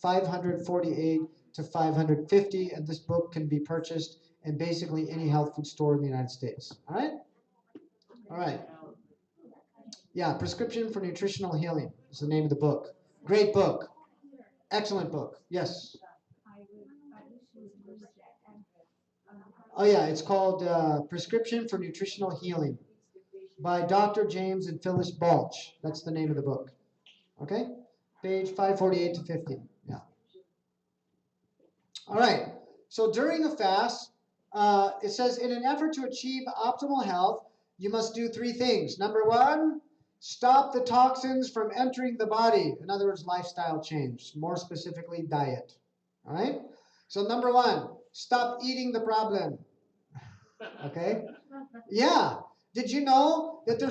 548 to 550, and this book can be purchased in basically any health food store in the United States. All right? All right. Yeah, Prescription for Nutritional Healing is the name of the book. Great book. Excellent book. Yes. Oh yeah, it's called Prescription for Nutritional Healing by Dr. James and Phyllis Balch. That's the name of the book. Okay? Page 548 to 50. Yeah. All right. So during a fast, it says, in an effort to achieve optimal health, you must do three things. Number one, stop the toxins from entering the body. In other words, lifestyle change, more specifically diet. All right? So number one, stop eating the problem. Okay? Yeah. Did you know that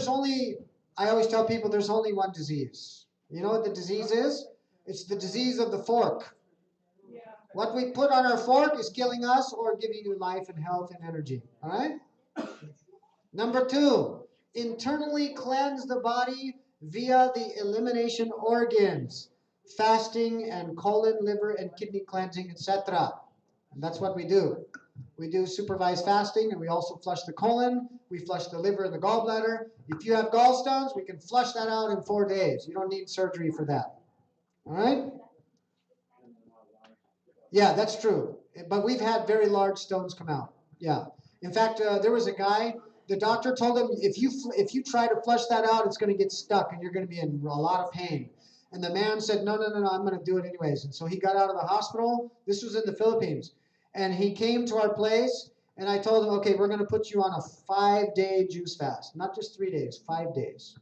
I always tell people there's only one disease. You know what the disease is? It's the disease of the fork. What we put on our fork is killing us or giving you life and health and energy. All right? Number two, internally cleanse the body via the elimination organs, fasting and colon, liver, and kidney cleansing, etc. And that's what we do. We do supervised fasting, and we also flush the colon. We flush the liver and the gallbladder. If you have gallstones, we can flush that out in 4 days. You don't need surgery for that. All right? Yeah, that's true. But we've had very large stones come out. Yeah. In fact, there was a guy, the doctor told him, if you try to flush that out, it's going to get stuck and you're going to be in a lot of pain. And the man said, no, I'm going to do it anyways. And so he got out of the hospital. This was in the Philippines. And he came to our place, and I told him, okay, we're going to put you on a 5-day juice fast. Not just 3 days, 5 days.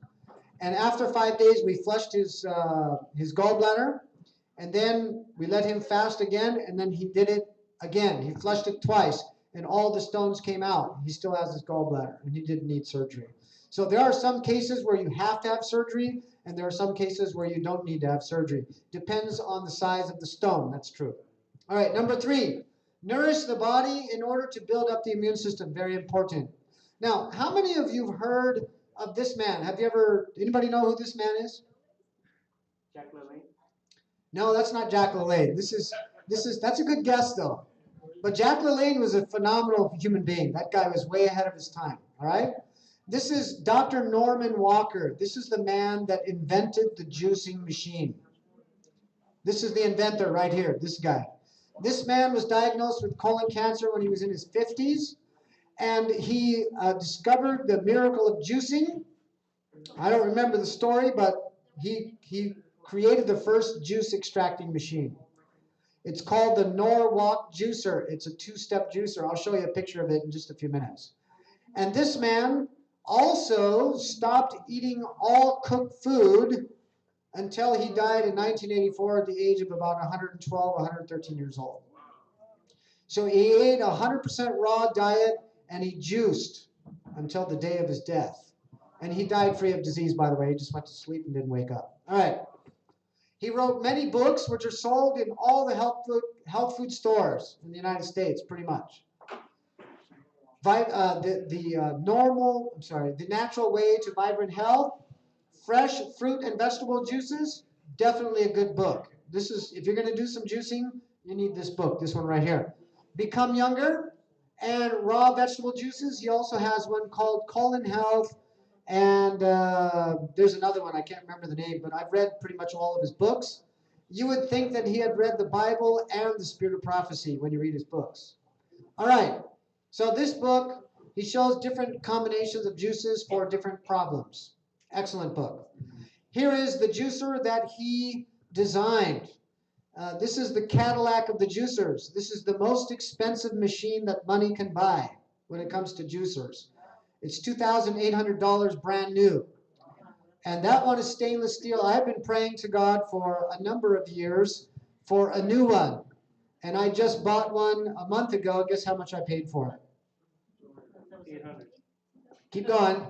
And after 5 days, we flushed his gallbladder. And then we let him fast again, and then he did it again. He flushed it twice, and all the stones came out. He still has his gallbladder, and he didn't need surgery. So there are some cases where you have to have surgery, and there are some cases where you don't need to have surgery. Depends on the size of the stone. That's true. All right, number three, nourish the body in order to build up the immune system. Very important. Now, how many of you have heard of this man? Anybody know who this man is? Jack LaLanne? No, that's not Jack LaLanne. That's a good guess though. But Jack LaLanne was a phenomenal human being. That guy was way ahead of his time. All right. This is Dr. Norman Walker. This is the man that invented the juicing machine. This is the inventor right here. This guy. This man was diagnosed with colon cancer when he was in his 50s, and he discovered the miracle of juicing. I don't remember the story, but he created the first juice extracting machine. It's called the Norwalk juicer. It's a 2-step juicer. I'll show you a picture of it in just a few minutes. And this man also stopped eating all cooked food until he died in 1984 at the age of about 112, 113 years old. So he ate a 100% raw diet, and he juiced until the day of his death. And he died free of disease, by the way. He just went to sleep and didn't wake up. All right. He wrote many books which are sold in all the health food stores in the United States, pretty much. The Natural Way to Vibrant Health, Fresh Fruit and Vegetable Juices, definitely a good book. If you're going to do some juicing, you need this book, this one right here. Become Younger and Raw Vegetable Juices. He also has one called Colon Health. And there's another one, I can't remember the name, but I've read pretty much all of his books. You would think that he had read the Bible and the Spirit of Prophecy when you read his books. All right, so this book, he shows different combinations of juices for different problems. Excellent book. Here is the juicer that he designed. This is the Cadillac of the juicers. This is the most expensive machine that money can buy when it comes to juicers. It's $2,800 brand new. And that one is stainless steel. I've been praying to God for a number of years for a new one. And I just bought one a month ago. Guess how much I paid for it? 800. Keep going.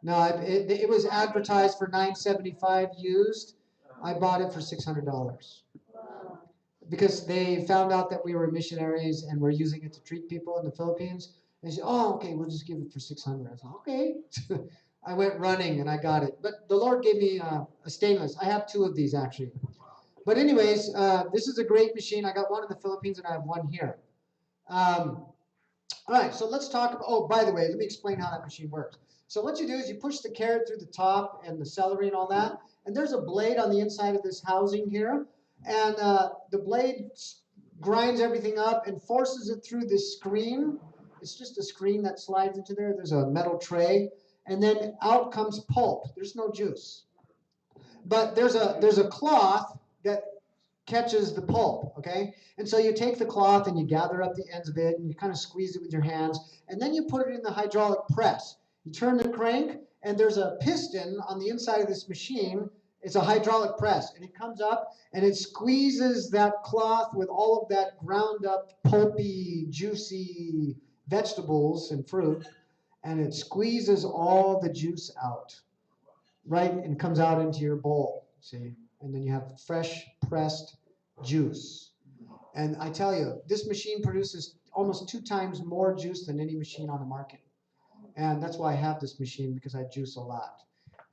No, it was advertised for $975 used. I bought it for $600. Because they found out that we were missionaries and we're using it to treat people in the Philippines. They said, oh, okay, we'll just give it for $600. I said, okay. I went running and I got it. But the Lord gave me a stainless. I have two of these actually. But anyways, this is a great machine. I got one in the Philippines and I have one here. All right, so let's talk about, oh, by the way, let me explain how that machine works. So what you do is you push the carrot through the top and the celery and all that, and there's a blade on the inside of this housing here, and the blade grinds everything up and forces it through this screen. It's just a screen that slides into there. There's a metal tray, and then out comes pulp. There's no juice. But there's a cloth that catches the pulp, okay? And so you take the cloth and you gather up the ends of it and you kind of squeeze it with your hands, and then you put it in the hydraulic press. You turn the crank, and there's a piston on the inside of this machine. It's a hydraulic press, and it comes up and it squeezes that cloth with all of that ground up, pulpy, juicy vegetables and fruit, and it squeezes all the juice out, right? And comes out into your bowl, see? And then you have fresh pressed juice. And I tell you, this machine produces almost 2 times more juice than any machine on the market. And that's why I have this machine, because I juice a lot.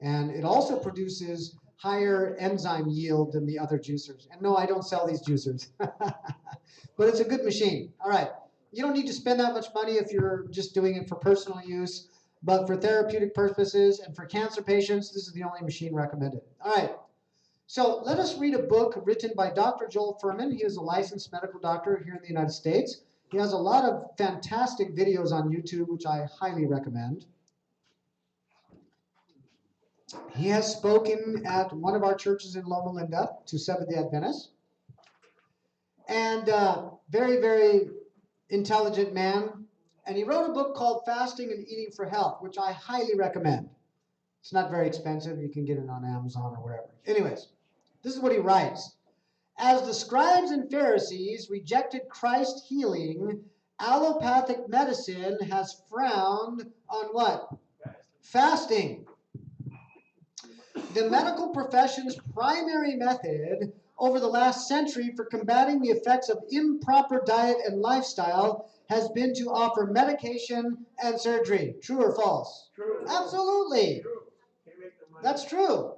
And it also produces higher enzyme yield than the other juicers. And no, I don't sell these juicers. But it's a good machine. All right. You don't need to spend that much money if you're just doing it for personal use. But for therapeutic purposes and for cancer patients, this is the only machine recommended. All right. So let us read a book written by Dr. Joel Fuhrman. He is a licensed medical doctor here in the United States. He has a lot of fantastic videos on YouTube, which I highly recommend. He has spoken at one of our churches in Loma Linda to Seventh-day Adventists. And very, very intelligent man. And he wrote a book called Fasting and Eating for Health, which I highly recommend. It's not very expensive. You can get it on Amazon or wherever. Anyways, this is what he writes. As the scribes and Pharisees rejected Christ's healing, allopathic medicine has frowned on what? Fasting. The medical profession's primary method over the last century for combating the effects of improper diet and lifestyle has been to offer medication and surgery. True or false? True. Absolutely. True. That's true.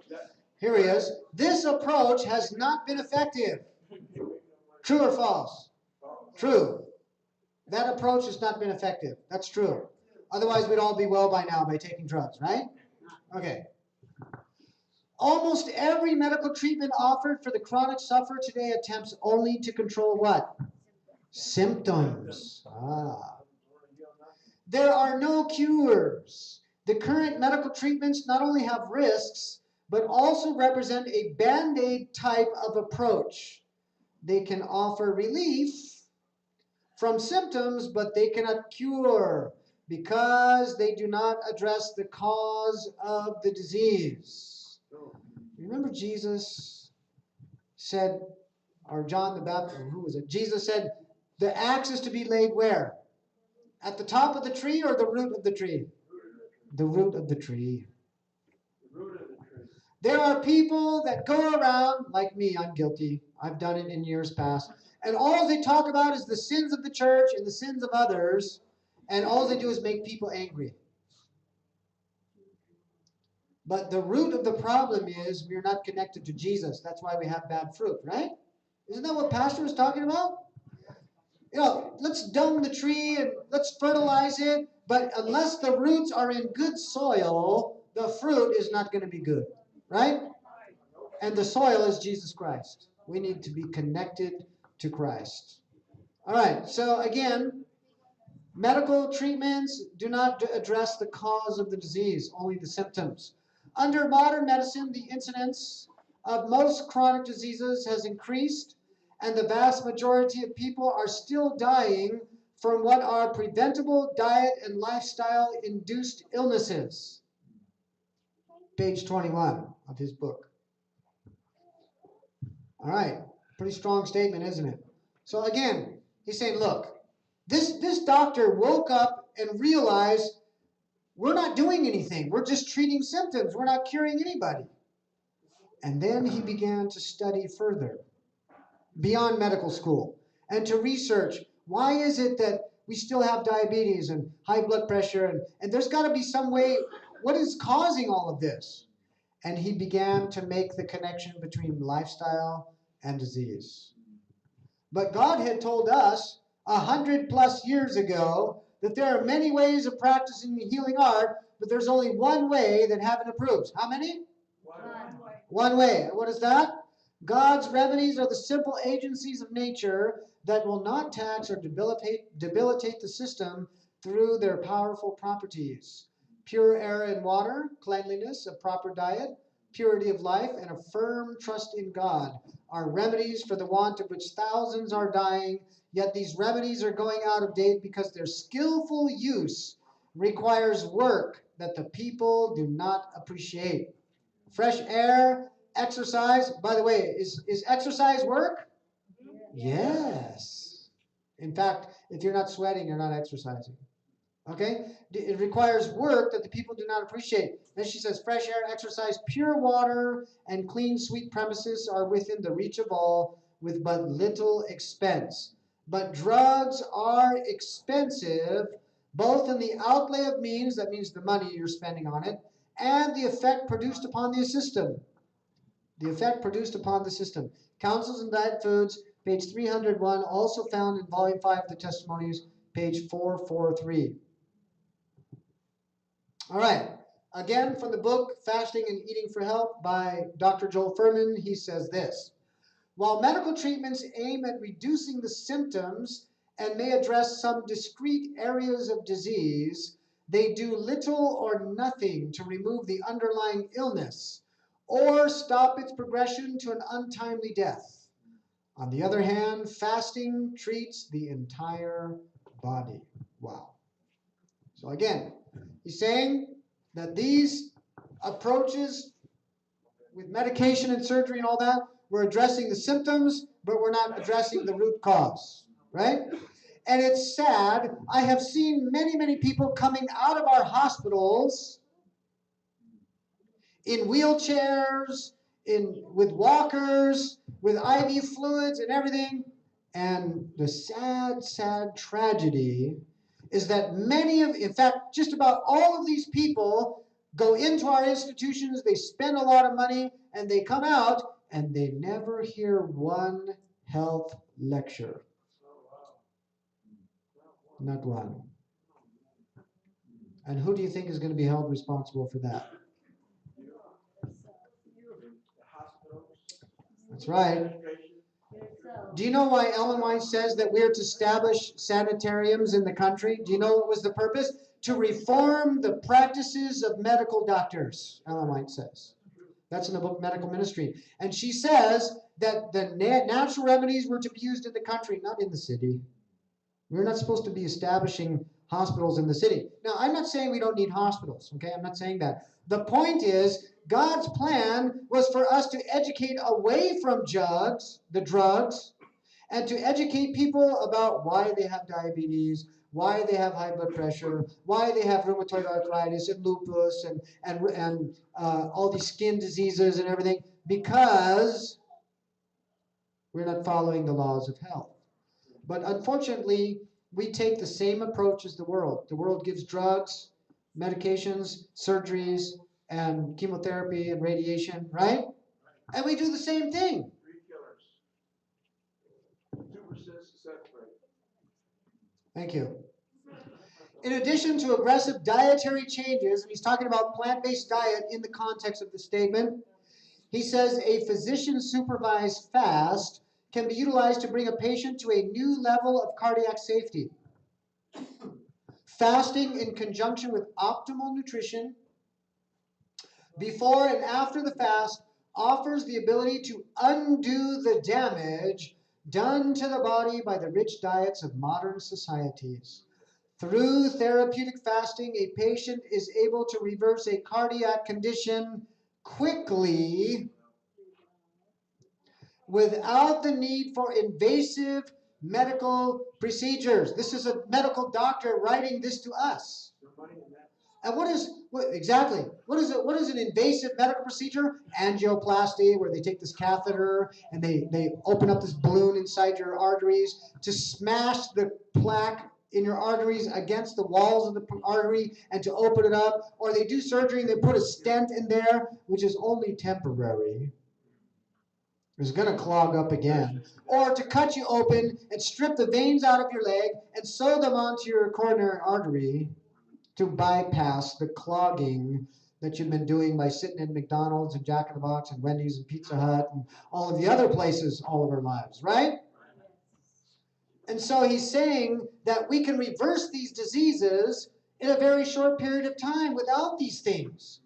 Here he is. This approach has not been effective. True or false? True. That approach has not been effective. That's true. Otherwise, we'd all be well by now by taking drugs, right? Okay. Almost every medical treatment offered for the chronic sufferer today attempts only to control what? Symptoms. There are no cures. The current medical treatments not only have risks, but also represent a band-aid type of approach. They can offer relief from symptoms, but they cannot cure because they do not address the cause of the disease. Remember Jesus said, or John the Baptist, who was it? Jesus said, the axe is to be laid where? At the top of the tree or the root of the tree? The root of the tree. There are people that go around, like me, I'm guilty. I've done it in years past. And all they talk about is the sins of the church and the sins of others. And all they do is make people angry. But the root of the problem is we're not connected to Jesus. That's why we have bad fruit, right? Isn't that what Pastor was talking about? You know, let's dung the tree and let's fertilize it. But unless the roots are in good soil, the fruit is not going to be good, right? And the soil is Jesus Christ. We need to be connected to Christ. All right, so again, medical treatments do not address the cause of the disease, only the symptoms. Under modern medicine, the incidence of most chronic diseases has increased, and the vast majority of people are still dying from what are preventable diet and lifestyle-induced illnesses. Page 21 of his book. All right, pretty strong statement, isn't it? So again, he's saying, look, this doctor woke up and realized we're not doing anything. We're just treating symptoms. We're not curing anybody. And then he began to study further beyond medical school and to research why is it that we still have diabetes and high blood pressure, and there's got to be some way what is causing all of this? And he began to make the connection between lifestyle and disease. But God had told us 100+ years ago that there are many ways of practicing the healing art, but there's only one way that heaven approves. How many? One way. What is that? God's remedies are the simple agencies of nature that will not tax or debilitate the system through their powerful properties. Pure air and water, cleanliness, a proper diet, purity of life, and a firm trust in God are remedies for the want of which thousands are dying, yet these remedies are going out of date because their skillful use requires work that the people do not appreciate. Fresh air, exercise. By the way, is exercise work? Yes. In fact, if you're not sweating, you're not exercising. Okay? It requires work that the people do not appreciate. Then she says, fresh air, exercise, pure water, and clean, sweet premises are within the reach of all with but little expense. But drugs are expensive, both in the outlay of means, that means the money you're spending on it, and the effect produced upon the system. The effect produced upon the system. Counsels and Diet Foods, page 301, also found in volume 5 of the Testimonies, page 443. All right. Again, from the book Fasting and Eating for Health by Dr. Joel Fuhrman, he says this. While medical treatments aim at reducing the symptoms and may address some discrete areas of disease, they do little or nothing to remove the underlying illness or stop its progression to an untimely death. On the other hand, fasting treats the entire body. Wow. So again, he's saying that these approaches with medication and surgery and all that, we're addressing the symptoms, but we're not addressing the root cause, right? And it's sad. I have seen many, many people coming out of our hospitals in wheelchairs, with walkers, with IV fluids and everything. And the sad, sad tragedy is that in fact, just about all of these people go into our institutions, they spend a lot of money, and they come out, and they never hear one health lecture. Not one. And who do you think is going to be held responsible for that? That's right. Do you know why Ellen White says that we're to establish sanitariums in the country? Do you know what was the purpose? To reform the practices of medical doctors, Ellen White says. That's in the book Medical Ministry. And she says that the natural remedies were to be used in the country, not in the city. We're not supposed to be establishing hospitals in the city. Now, I'm not saying we don't need hospitals, okay? I'm not saying that. The point is, God's plan was for us to educate away from the drugs, and to educate people about why they have diabetes, why they have high blood pressure, why they have rheumatoid arthritis and lupus and all these skin diseases and everything, because we're not following the laws of health. But unfortunately, we take the same approach as the world. The world gives drugs, medications, surgeries, and chemotherapy and radiation, right? And we do the same thing. 2% success rate. Thank you. In addition to aggressive dietary changes, and he's talking about plant-based diet in the context of the statement, he says a physician-supervised fast can be utilized to bring a patient to a new level of cardiac safety. Fasting in conjunction with optimal nutrition before and after the fast offers the ability to undo the damage done to the body by the rich diets of modern societies. Through therapeutic fasting, a patient is able to reverse a cardiac condition quickly without the need for invasive medical procedures. This is a medical doctor writing this to us. And what is an invasive medical procedure? Angioplasty, where they take this catheter and they open up this balloon inside your arteries to smash the plaque in your arteries against the walls of the artery and to open it up, or they do surgery and they put a stent in there, which is only temporary. It's going to clog up again. Or to cut you open and strip the veins out of your leg and sew them onto your coronary artery to bypass the clogging that you've been doing by sitting in McDonald's and Jack in the Box and Wendy's and Pizza Hut and all of the other places all of our lives, right? And so he's saying that we can reverse these diseases in a very short period of time without these things.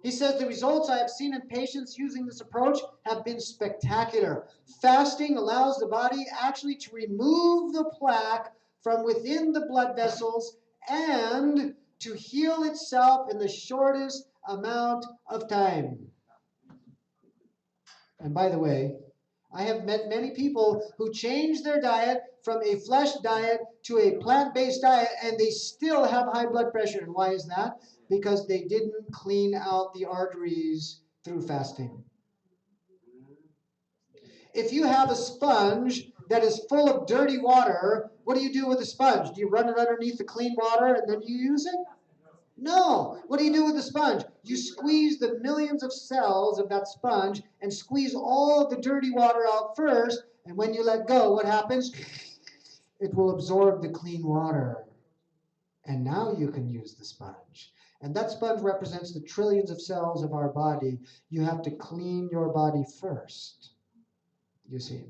He says the results I have seen in patients using this approach have been spectacular. Fasting allows the body actually to remove the plaque from within the blood vessels and to heal itself in the shortest amount of time. And by the way, I have met many people who changed their diet from a flesh diet to a plant-based diet, and they still have high blood pressure. And why is that? Because they didn't clean out the arteries through fasting. If you have a sponge that is full of dirty water, what do you do with the sponge? Do you run it underneath the clean water and then you use it? No. What do you do with the sponge? You squeeze the millions of cells of that sponge and squeeze all the dirty water out first, and when you let go, what happens? It will absorb the clean water. And now you can use the sponge. And that sponge represents the trillions of cells of our body. You have to clean your body first. You see.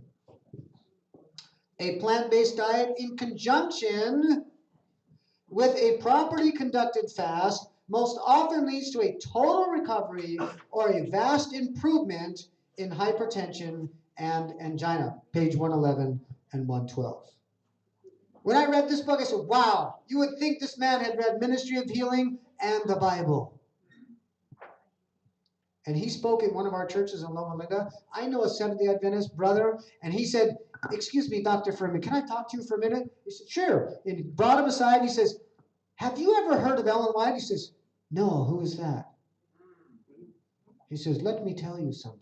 A plant-based diet in conjunction with a properly conducted fast most often leads to a total recovery or a vast improvement in hypertension and angina. Page 111 and 112. When I read this book, I said, wow, you would think this man had read Ministry of Healing and the Bible. And he spoke in one of our churches in Loma Linda. I know a Seventh-day Adventist brother, and he said, excuse me, Dr. Furman, can I talk to you for a minute? He said, sure. And he brought him aside, and he says, have you ever heard of Ellen White? He says, no, who is that? He says, let me tell you something.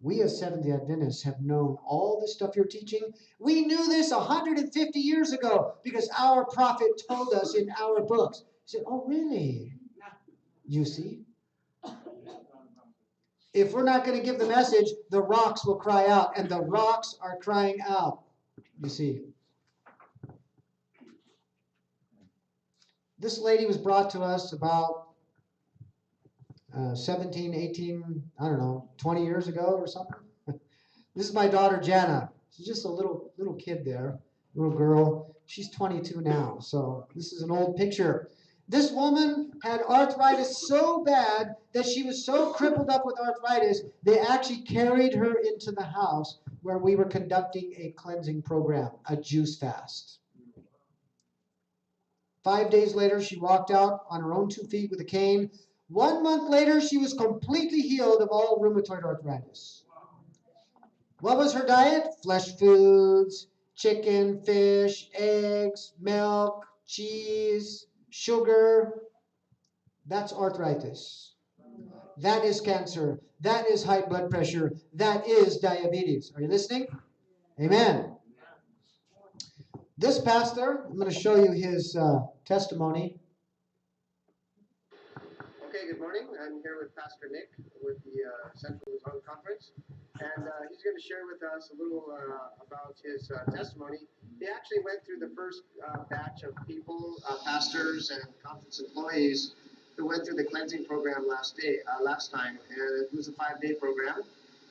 We as Seventh-day Adventists have known all this stuff you're teaching. We knew this 150 years ago because our prophet told us in our books. He said, oh, really? You see? If we're not going to give the message, the rocks will cry out, and the rocks are crying out. You see? This lady was brought to us about 17, 18, I don't know, 20 years ago or something. This is my daughter, Jana. She's just a little kid there, little girl. She's 22 now, so this is an old picture. This woman had arthritis so bad that she was so crippled up with arthritis, they actually carried her into the house where we were conducting a cleansing program, a juice fast. 5 days later, she walked out on her own 2 feet with a cane. 1 month later, she was completely healed of all rheumatoid arthritis. What was her diet? Flesh foods, chicken, fish, eggs, milk, cheese, sugar. That's arthritis. That is cancer. That is high blood pressure. That is diabetes. Are you listening? Amen. This pastor, I'm going to show you his testimony. Okay, good morning. I'm here with Pastor Nick with the Central Luzon Conference, and he's going to share with us a little about his testimony. He actually went through the first batch of people, pastors and conference employees who went through the cleansing program last time, and it was a 5-day program.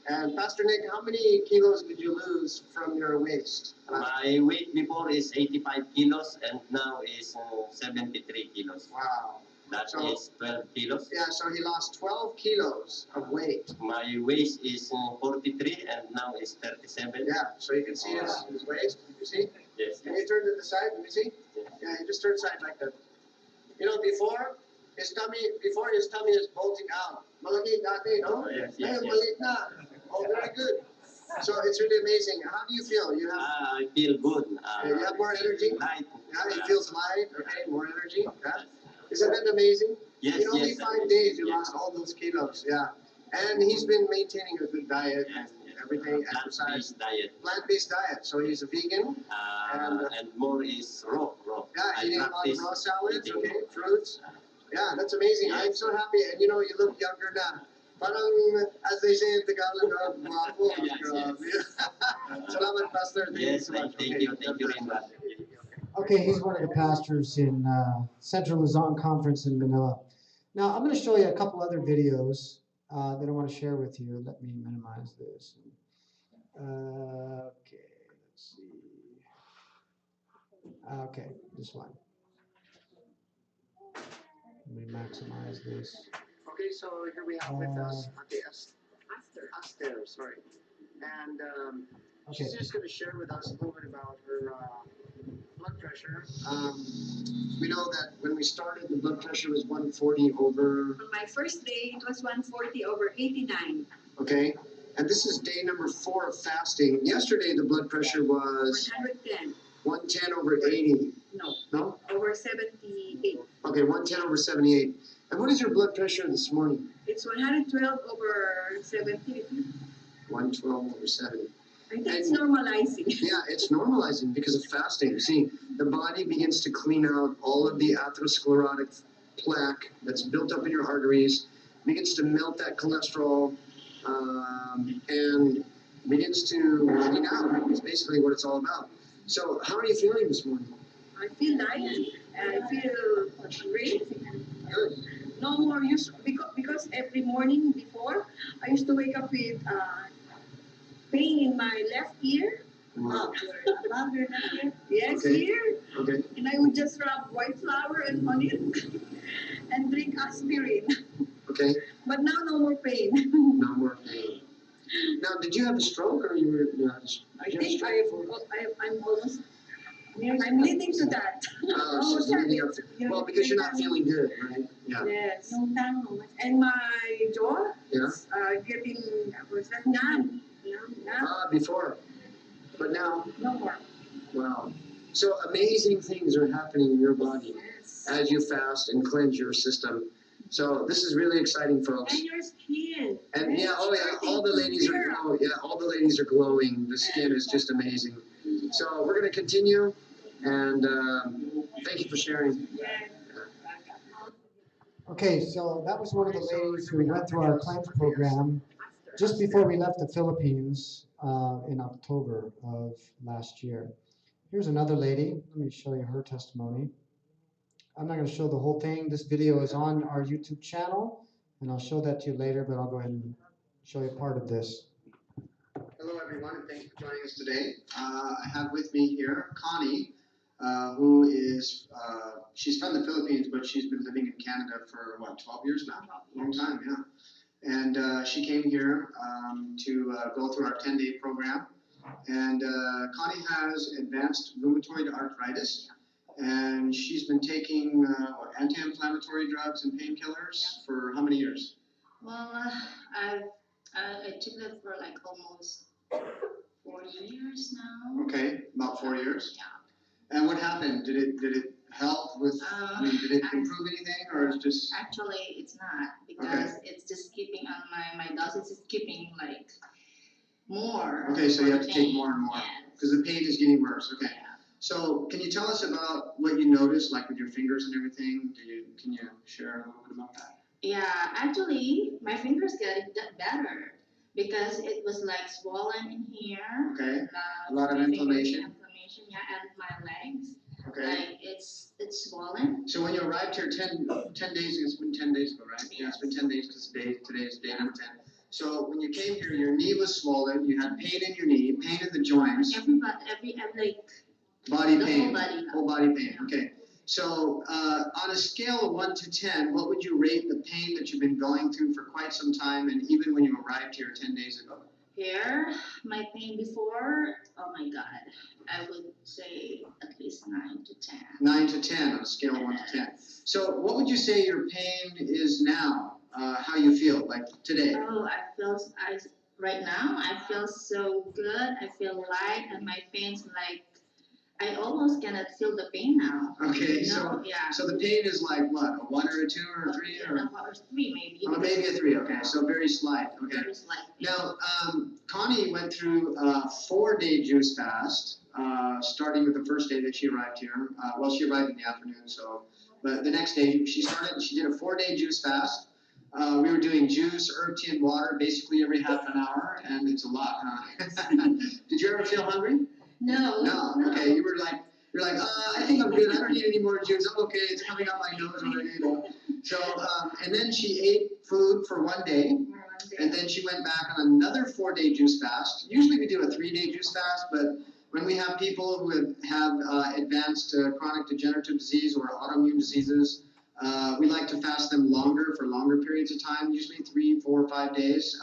And Pastor Nick, how many kilos did you lose from your waist? My weight before is 85 kilos and now is 73 kilos. Wow. That is 12 kilos. Yeah, so he lost 12 kilos of weight. My waist is 43 and now is 37. Yeah, so you can see his waist. You see? Yes. Can you turn to the side? Let me see. Yeah, you just turn side like that. You know, before his tummy is bulging out. Malaki dati, no? Oh, yes, Hey, yes. malit na. Oh, very good. So it's really amazing. How do you feel? You have I feel good. you have more energy? Light. Yeah, it feels light. Okay, more energy. Yeah. Isn't that amazing? Yes, In only yes. 5 days, you Yes. lost all those kilos. Yeah. And he's been maintaining a good diet. Yes, yes. everything, exercise, plant-based diet. plant-based diet. So he's a vegan. And more is raw. Yeah, I eating a lot of practice raw salads, eating okay, fruits. Yeah, that's amazing. I'm so happy. And you know, you look younger now. Parang, as they say in Tagalog, guwapo. Yes. Salamat, Pastor. Thank you Yes, so much. thank Okay, you very much. Okay, he's one of the pastors in Central Luzon Conference in Manila. Now, I'm going to show you a couple other videos that I want to share with you. Let me minimize this. Okay, let's see. Okay, this one. Let me maximize this. Okay, so here we have with us Aster, sorry. And Okay. she's just going to share with us a little bit about her blood pressure. We know that when we started, the blood pressure was 140 over. On my first day, it was 140 over 89. Okay, and this is day number 4 of fasting. Yesterday, the blood pressure was 110. 110 over 80. No, No? over 78. Okay, 110 over 78. And what is your blood pressure this morning? It's 112 over 70. 112 over 70. I think it's normalizing. Yeah, it's normalizing because of fasting. See, the body begins to clean out all of the atherosclerotic plaque that's built up in your arteries, begins to melt that cholesterol, and begins to clean out. It's basically what it's all about. So, how are you feeling this morning? I feel light. I feel great. Good. No more use because every morning before I used to wake up with pain in my left ear. Wow. Above your left ear? Yes, Okay. here. Okay. And I would just rub white flour on it and drink aspirin. Okay. But now no more pain. No more pain. Now, did you have a stroke or you were? I think I'm almost. I'm leading to that. So it's leading up to, well, because you're not feeling good, right? Yeah. Yes. And my jaw Yeah. is getting, what's that? Numb. Before, but now, No more. wow. So amazing things are happening in your body Yes. as you fast and cleanse your system. So this is really exciting, folks. And your skin. And yeah, oh yeah, all the ladies are glowing. Yeah, all the ladies are glowing. The skin is just amazing. So we're going to continue, and thank you for sharing. Okay, so that was one of the ladies who went through our cleanse program just before we left the Philippines in October of last year. Here's another lady. Let me show you her testimony. I'm not going to show the whole thing. This video is on our YouTube channel, and I'll show that to you later, but I'll go ahead and show you part of this. Hello, everyone, and thanks for joining us today. I have with me here Connie, who is, she's from the Philippines, but she's been living in Canada for, 12 years now? Long time, yeah. And she came here to go through our 10-day program. And Connie has advanced rheumatoid arthritis, and she's been taking anti-inflammatory drugs and painkillers for how many years? Well, I took that for like almost 4 years now. Okay, about 4 years. Yeah. And what happened? Did it help with? I mean, did it improve anything, or is just? Actually, it's not because it's just keeping on my dosage is keeping like more. Okay, so you have to take pain. more and more Yes. because the pain is getting worse. Okay. Yeah. So can you tell us about what you noticed, like with your fingers and everything? Can you share a little bit about that? Yeah, actually, my fingers getting better because it was like swollen in here. Okay. A A lot of my fingers inflammation? Inflammation, yeah, and my legs. Okay. Like it's swollen. So when you arrived here 10 days, it's been 10 days ago, right? Yeah, it's been 10 days because today is day number 10. So when you came here, your knee was swollen, you had pain in your knee, pain in the joints. Every like Body the pain. whole body. Pain, okay. So on a scale of 1 to 10, what would you rate the pain that you've been going through for quite some time, and even when you arrived here 10 days ago? Here, my pain before, oh my God, I would say at least 9 to 10. 9 to 10 on a scale of 1 to 10. So what would you say your pain is now? How you feel, like today? Oh, right now, I feel so good. I feel light, and my pain's like, I almost cannot feel the pain now. Okay, You so know? Yeah. so the pain is like what, a 1 or a 2 or a 3 or? Or 3 maybe. Oh, maybe a 3. Okay, so very slight. Okay. Very slight pain. Now, Connie went through a 4-day juice fast, starting with the first day that she arrived here. Well, she arrived in the afternoon, so, but the next day she did a 4-day juice fast. We were doing juice, herb tea, and water basically every half an hour, and it's a lot, huh? Did you ever feel hungry? No. No. Okay, you're like, I think I'm good. I don't need any more juice. I'm okay. It's coming out my nose already. So, and then she ate food for 1 day. And then she went back on another 4-day juice fast. Usually we do a 3-day juice fast, but when we have people who have advanced chronic degenerative disease or autoimmune diseases, we like to fast them longer for longer periods of time, usually 3, 4, 5 days.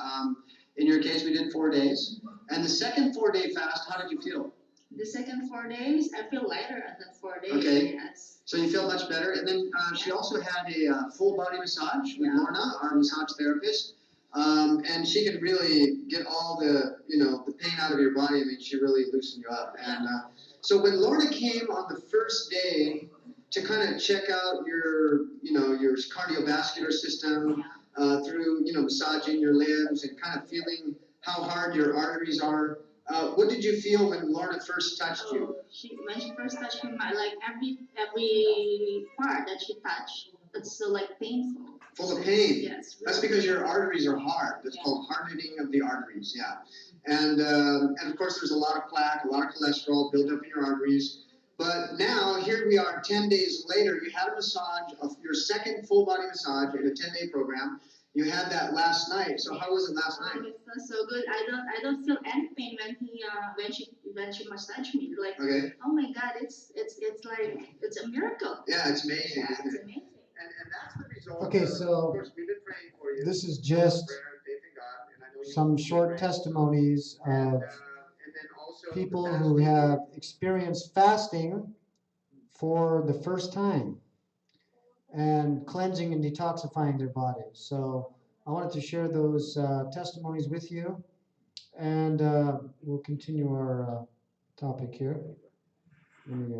In your case, we did 4 days. And the second 4-day fast, how did you feel? The second 4 days, I feel lighter at that 4 days. Okay. Yes. So you feel much better. And then she also had a full body massage with Lorna, our massage therapist. And she could really get all the, the pain out of your body. I mean, she really loosened you up. And so when Lorna came on the first day to kind of check out your cardiovascular system through, massaging your limbs and kind of feeling how hard your arteries are, what did you feel when Lorna first touched you? When she first touched me, like every part that she touched, it's so like painful. Full of pain. Yes. Really. That's because your arteries are hard. That's called hardening of the arteries. Yeah. And of course, there's a lot of plaque, a lot of cholesterol built up in your arteries. But now, here we are 10 days later, you had a massage, your second full body massage in a 10-day program. You had that last night. So how was it last night? It felt so good. I don't feel any pain when she massaged me. Like, okay. Oh my God, it's like it's a miracle. Yeah, it's amazing. Yeah, isn't it's it? amazing. And that's the result. Okay, of so course, we've been praying for you. this is just Prayer and faith in God, and I know you some will be short praying. testimonies of And then also people the who fasting. have experienced fasting for the first time and cleansing and detoxifying their bodies. So I wanted to share those testimonies with you, and we'll continue our topic here. Let me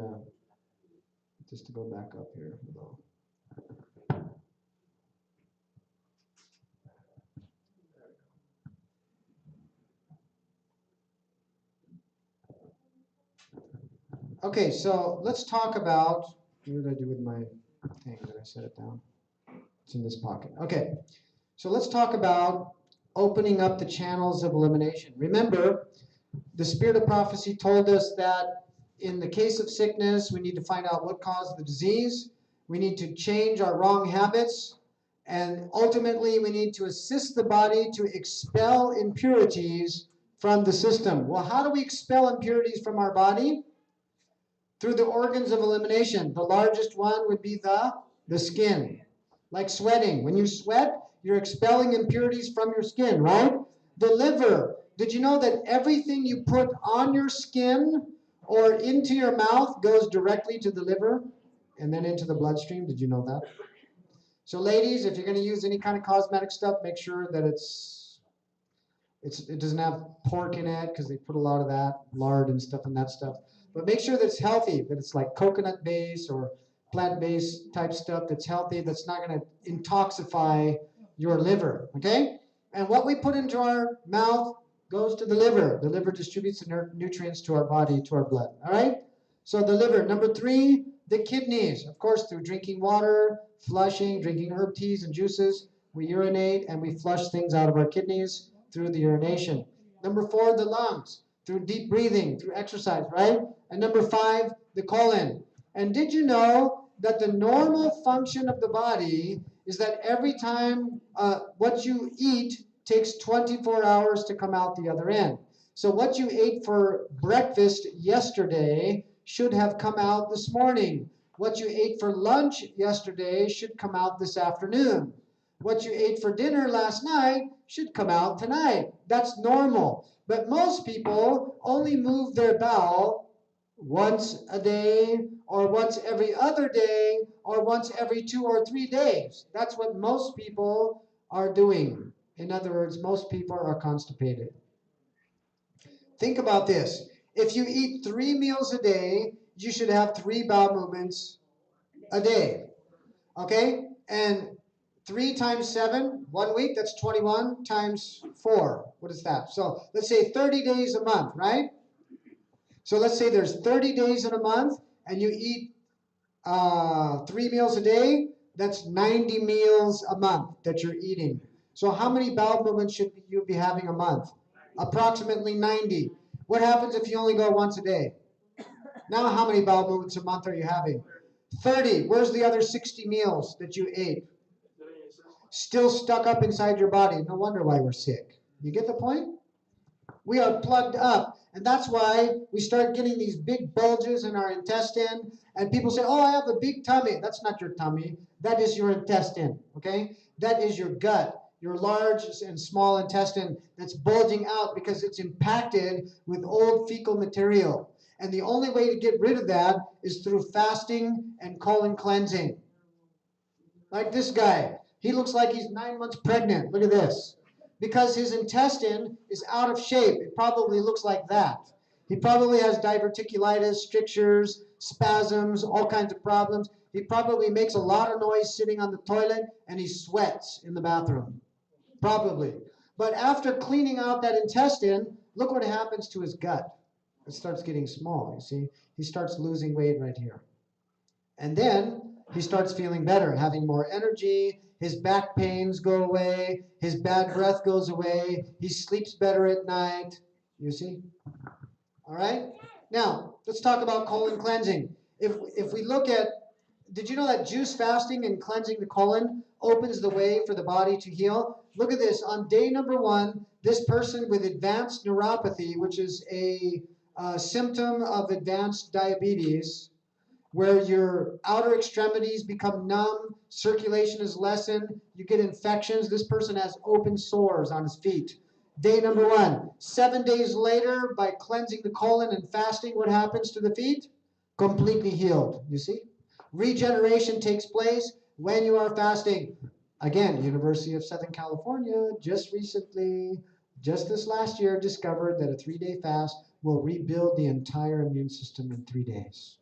just to go back up here. Hello. Okay, so let's talk about, what did I do with my thing? Did I set it down? It's in this pocket. Okay, so let's talk about opening up the channels of elimination. Remember, the Spirit of Prophecy told us that in the case of sickness, we need to find out what caused the disease. We need to change our wrong habits. And ultimately, we need to assist the body to expel impurities from the system. Well, how do we expel impurities from our body? Through the organs of elimination. The largest one would be the skin. Like sweating. When you sweat, you're expelling impurities from your skin, right? The liver. Did you know that everything you put on your skin or into your mouth goes directly to the liver and then into the bloodstream? Did you know that? So ladies, if you're going to use any kind of cosmetic stuff, make sure that it doesn't have pork in it, because they put a lot of that, lard and stuff and that stuff. But make sure that it's healthy, that it's like coconut based or plant-based type stuff that's healthy, that's not going to intoxify your liver, okay? And what we put into our mouth goes to the liver. The liver distributes the nutrients to our body, to our blood, all right? So the liver. Number 3, the kidneys. Of course, through drinking water, flushing, drinking herb teas and juices, we urinate and we flush things out of our kidneys through the urination. Number 4, the lungs, through deep breathing, through exercise, right? And number 5, the colon. And did you know that the normal function of the body is that every time what you eat takes 24 hours to come out the other end? So what you ate for breakfast yesterday should have come out this morning. What you ate for lunch yesterday should come out this afternoon. What you ate for dinner last night should come out tonight. That's normal. But most people only move their bowel once a day, or once every other day, or once every 2 or 3 days. That's what most people are doing. In other words, most people are constipated. Think about this. If you eat 3 meals a day, you should have 3 bowel movements a day. Okay? And 3 times 7, 1 week, that's 21 times 4. What is that? So let's say 30 days a month, right? So let's say there's 30 days in a month and you eat 3 meals a day. That's 90 meals a month that you're eating. So how many bowel movements should you be having a month? Approximately 90. What happens if you only go once a day? Now how many bowel movements a month are you having? 30. Where's the other 60 meals that you ate? Still stuck up inside your body. No wonder why we're sick. You get the point? We are plugged up. And that's why we start getting these big bulges in our intestine. And people say, oh, I have a big tummy. That's not your tummy. That is your intestine. Okay? That is your gut, your large and small intestine that's bulging out because it's impacted with old fecal material. And the only way to get rid of that is through fasting and colon cleansing. Like this guy. He looks like he's 9 months pregnant. Look at this. Because his intestine is out of shape. It probably looks like that. He probably has diverticulitis, strictures, spasms, all kinds of problems. He probably makes a lot of noise sitting on the toilet, and he sweats in the bathroom. Probably. But after cleaning out that intestine, look what happens to his gut. It starts getting small, you see. He starts losing weight right here. And then he starts feeling better, having more energy. His back pains go away. His bad breath goes away. He sleeps better at night. You see? All right? Now, let's talk about colon cleansing. If we look at, did you know that juice fasting and cleansing the colon opens the way for the body to heal? Look at this. On day number 1, this person with advanced neuropathy, which is a symptom of advanced diabetes, where your outer extremities become numb, circulation is lessened, you get infections. This person has open sores on his feet. Day number 1. 7 days later, by cleansing the colon and fasting, what happens to the feet? Completely healed, you see? Regeneration takes place when you are fasting. Again, University of Southern California just recently, just this last year, discovered that a 3-day fast will rebuild the entire immune system in 3 days.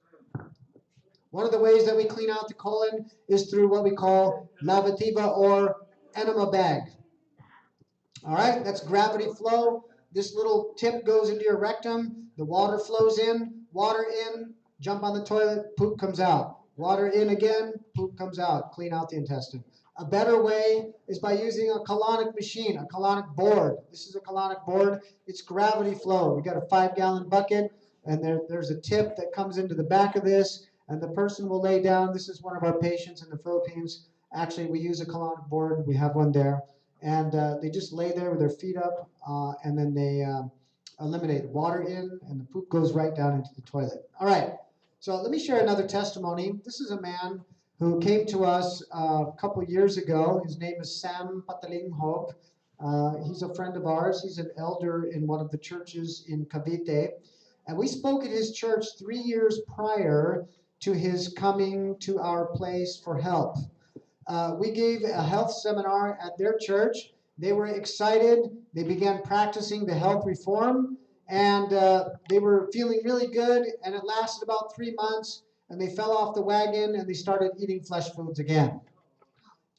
One of the ways that we clean out the colon is through what we call lavativa or enema bag. All right, that's gravity flow. This little tip goes into your rectum. The water flows in, jump on the toilet, poop comes out. Water in again, poop comes out. Clean out the intestine. A better way is by using a colonic machine, a colonic board. This is a colonic board. It's gravity flow. We got a 5-gallon bucket, and there's a tip that comes into the back of this, and the person will lay down. This is one of our patients in the Philippines. Actually, we use a colonic board. We have one there. And they just lay there with their feet up, and then they eliminate water in, and the poop goes right down into the toilet. All right, so let me share another testimony. This is a man who came to us a couple years ago. His name is Sam Patalinghog. He's a friend of ours. He's an elder in one of the churches in Cavite. And we spoke at his church 3 years prior to his coming to our place for help. We gave a health seminar at their church. They were excited. They began practicing the health reform, and they were feeling really good, and it lasted about 3 months, and they fell off the wagon, and they started eating flesh foods again.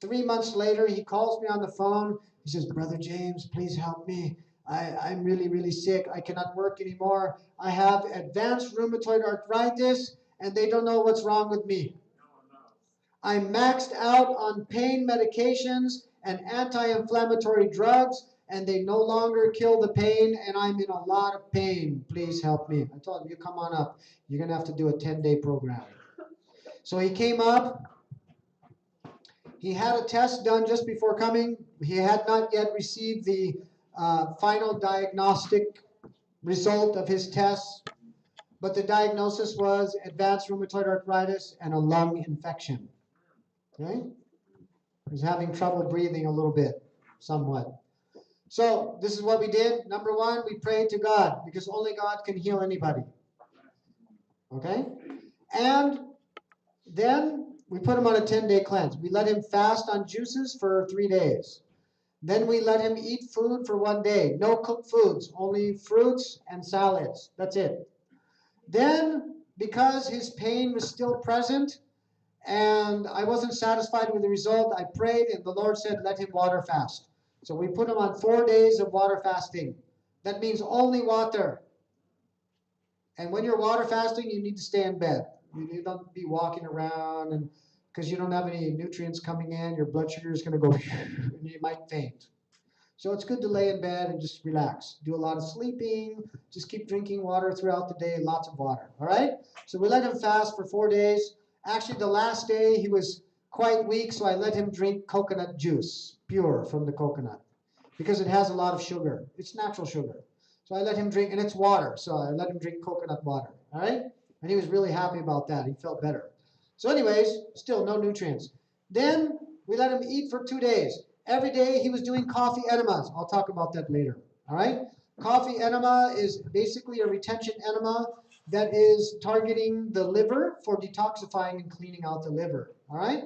3 months later, he calls me on the phone. He says, Brother James, please help me. I'm really, really sick. I cannot work anymore. I have advanced rheumatoid arthritis, and they don't know what's wrong with me. I'm maxed out on pain medications and anti-inflammatory drugs, and they no longer kill the pain, and I'm in a lot of pain. Please help me. I told him, you come on up. You're going to have to do a 10-day program. So he came up. He had a test done just before coming. He had not yet received the final diagnostic result of his test, but the diagnosis was advanced rheumatoid arthritis and a lung infection. Okay? He was having trouble breathing a little bit, somewhat. So this is what we did. Number 1, we prayed to God, because only God can heal anybody. Okay? And then we put him on a 10-day cleanse. We let him fast on juices for 3 days. Then we let him eat food for 1 day. No cooked foods, only fruits and salads. That's it. Then because his pain was still present and I wasn't satisfied with the result, I prayed and the Lord said, let him water fast. So we put him on 4 days of water fasting. That means only water. And when you're water fasting, you need to stay in bed. You don't be walking around, and because you don't have any nutrients coming in, your blood sugar is going to go and you might faint. So it's good to lay in bed and just relax. Do a lot of sleeping. Just keep drinking water throughout the day, lots of water. All right? So we let him fast for 4 days. Actually, the last day he was quite weak, so I let him drink coconut juice, pure from the coconut, because it has a lot of sugar. It's natural sugar. So I let him drink, and it's water, so I let him drink coconut water. All right? And he was really happy about that. He felt better. So anyways, still no nutrients. Then we let him eat for 2 days. Every day he was doing coffee enemas. I'll talk about that later. All right? Coffee enema is basically a retention enema that is targeting the liver for detoxifying and cleaning out the liver. All right?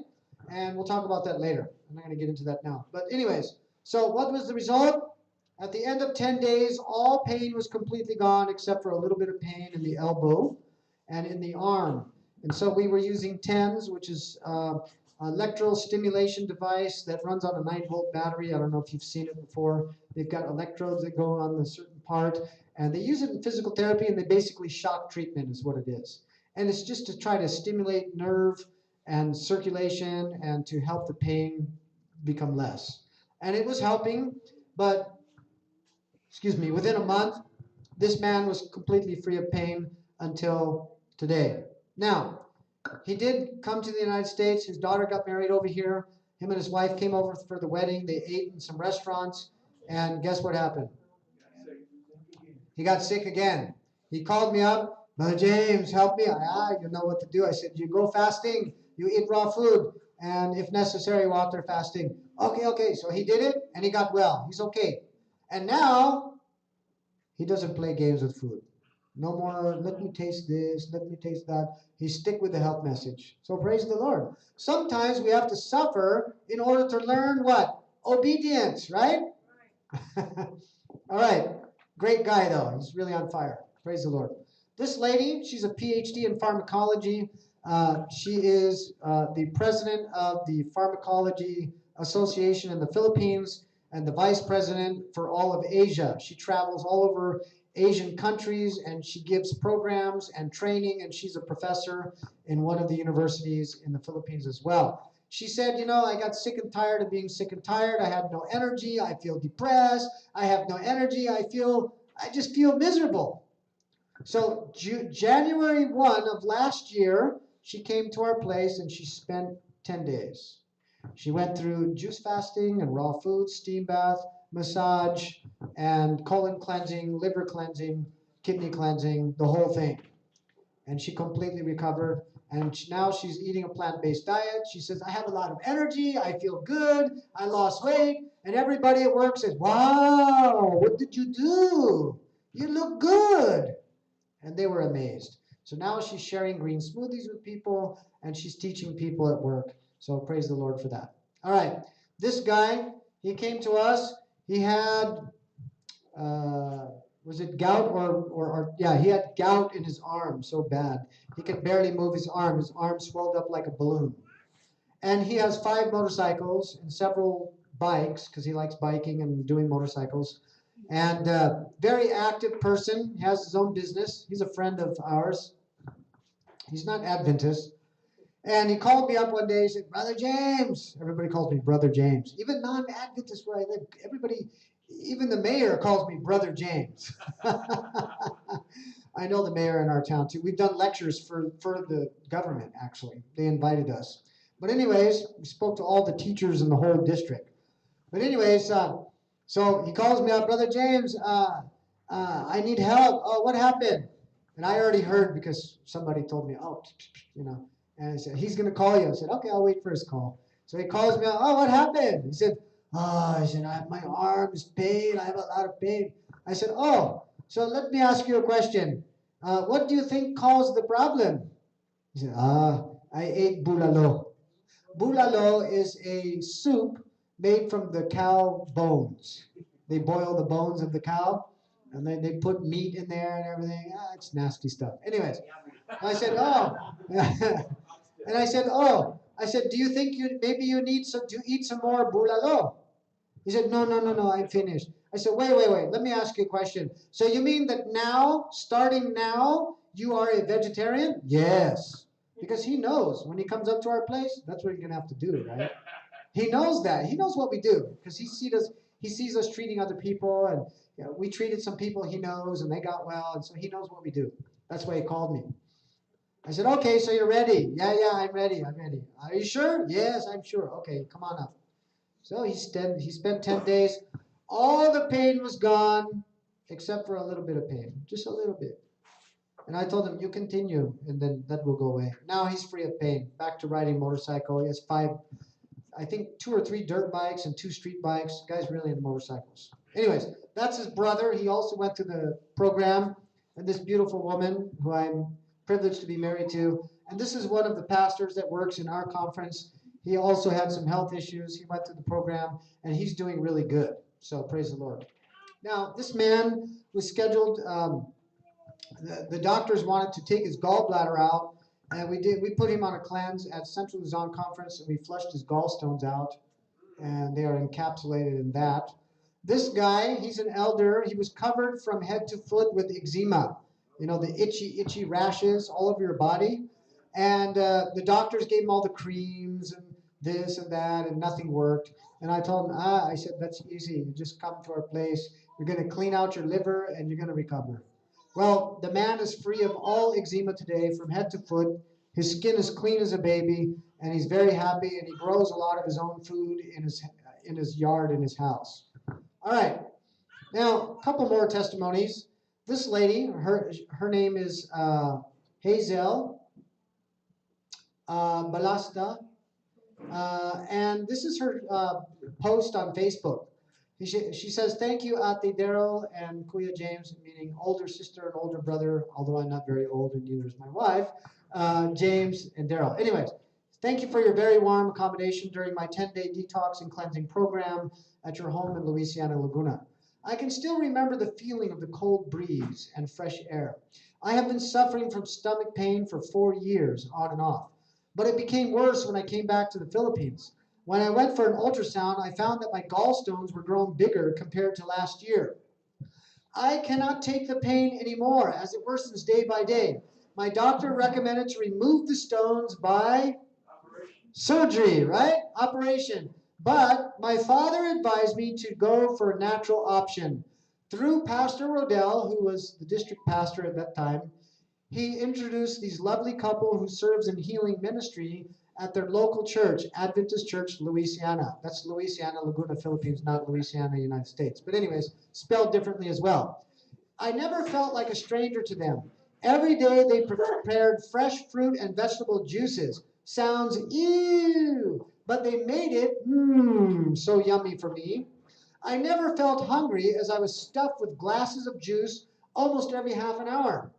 And we'll talk about that later. I'm not going to get into that now. But anyways, so what was the result? At the end of 10 days, all pain was completely gone except for a little bit of pain in the elbow and in the arm. And so we were using TENS, which is electrical stimulation device that runs on a 9-volt battery. I don't know if you've seen it before. They've got electrodes that go on a certain part, and they use it in physical therapy, and they basically shock treatment is what it is. And it's just to try to stimulate nerve and circulation and to help the pain become less. And it was helping, but, excuse me, within a month, this man was completely free of pain until today. Now, he did come to the United States. His daughter got married over here. Him and his wife came over for the wedding. They ate in some restaurants. And guess what happened? He got sick again. He called me up. Brother James, help me. You know what to do. I said, you go fasting. You eat raw food. And if necessary, water fasting. Okay. So he did it, and he got well. He's okay. And now, he doesn't play games with food. No more, let me taste this, let me taste that. He stick with the health message. So praise the Lord. Sometimes we have to suffer in order to learn what? Obedience, right? All right. Great guy, though. He's really on fire. Praise the Lord. This lady, she's a PhD in pharmacology. She is the president of the Pharmacology Association in the Philippines and the vice president for all of Asia. She travels all over Asian countries, and she gives programs and training, and she's a professor in one of the universities in the Philippines as well. She said, I got sick and tired of being sick and tired. I have no energy. I feel depressed. I have no energy. I just feel miserable. So January 1 of last year, she came to our place and she spent 10 days. She went through juice fasting and raw food, steam bath, massage, and colon cleansing, liver cleansing, kidney cleansing, the whole thing. And she completely recovered. And now she's eating a plant-based diet. She says, I have a lot of energy. I feel good. I lost weight. And everybody at work says, wow, what did you do? You look good. And they were amazed. So now she's sharing green smoothies with people, and she's teaching people at work. So praise the Lord for that. All right. This guy, he came to us. He had, was it gout yeah, he had gout in his arm so bad. He could barely move his arm. His arm swelled up like a balloon. And he has 5 motorcycles and several bikes, because he likes biking and doing motorcycles. And very active person, has his own business. He's a friend of ours. He's not Adventist. And he called me up one day. He said, Brother James. Everybody calls me Brother James. Even non-Adventists where I live, everybody, even the mayor calls me Brother James. I know the mayor in our town too. We've done lectures for the government, actually. They invited us. But anyways, we spoke to all the teachers in the whole district. But anyways, so he calls me up, Brother James, I need help. Oh, what happened? And I already heard because somebody told me, and I said, he's going to call you. I said, okay, I'll wait for his call. So he calls me up, oh, what happened? He said, my arm is pain. I have a lot of pain. I said, oh, so let me ask you a question. What do you think caused the problem? He said, I ate bulalo. Bulalo is a soup made from the cow bones. They boil the bones of the cow, And they put meat in there and everything. Ah, it's nasty stuff. Anyways, I said, oh. And I said, do you think maybe you need to eat some more bulalo? He said, no, I'm finished. I said, wait, let me ask you a question. So you mean that now, starting now, you are a vegetarian? Yes. Because he knows when he comes up to our place, that's what he's going to have to do, right? He knows that. He knows what we do because he sees us treating other people, and we treated some people he knows, and they got well, and so he knows what we do. That's why he called me. I said, okay, so you're ready. Yeah, I'm ready. Are you sure? Yes, I'm sure. Okay, come on up. So he spent 10 days. All the pain was gone, except for a little bit of pain, just a little bit. And I told him, you continue, and then that will go away. Now he's free of pain. Back to riding motorcycle. He has 2 or 3 dirt bikes and 2 street bikes. The guy's really into motorcycles. Anyways, that's his brother. He also went to the program. And this beautiful woman who I'm privileged to be married to. And this is one of the pastors that works in our conference. He also had some health issues. He went through the program, and he's doing really good. So praise the Lord. Now, this man was scheduled, the doctors wanted to take his gallbladder out, and we put him on a cleanse at Central Luzon Conference, and we flushed his gallstones out, and they are encapsulated in that. This guy, he's an elder. He was covered from head to foot with eczema. You know, the itchy rashes all over your body. And the doctors gave him all the creams and this and that, and nothing worked. And I told him, I said, that's easy. You just come to our place. You're going to clean out your liver, and you're going to recover. Well, the man is free of all eczema today from head to foot. His skin is clean as a baby, and he's very happy, and he grows a lot of his own food in his yard, in his house. All right. Now, a couple more testimonies. This lady, her name is Hazel Balasta, and this is her post on Facebook. She says, thank you, Ate Daryl and Kuya James, meaning older sister and older brother, although I'm not very old and neither is my wife, James and Daryl. Anyways, thank you for your very warm accommodation during my 10-day detox and cleansing program at your home in Louisiana, Laguna. I can still remember the feeling of the cold breeze and fresh air. I have been suffering from stomach pain for 4 years, on and off. But it became worse when I came back to the Philippines. When I went for an ultrasound, I found that my gallstones were grown bigger compared to last year. I cannot take the pain anymore as it worsens day by day. My doctor recommended to remove the stones by surgery, right? Operation. But my father advised me to go for a natural option. Through Pastor Rodell, who was the district pastor at that time, he introduced these lovely couple who serves in healing ministry at their local church, Adventist Church, Louisiana. That's Louisiana, Laguna, Philippines, not Louisiana, United States. But anyways, spelled differently as well. I never felt like a stranger to them. Every day they prepared fresh fruit and vegetable juices. Sounds ew, but they made it so yummy for me. I never felt hungry as I was stuffed with glasses of juice almost every half an hour.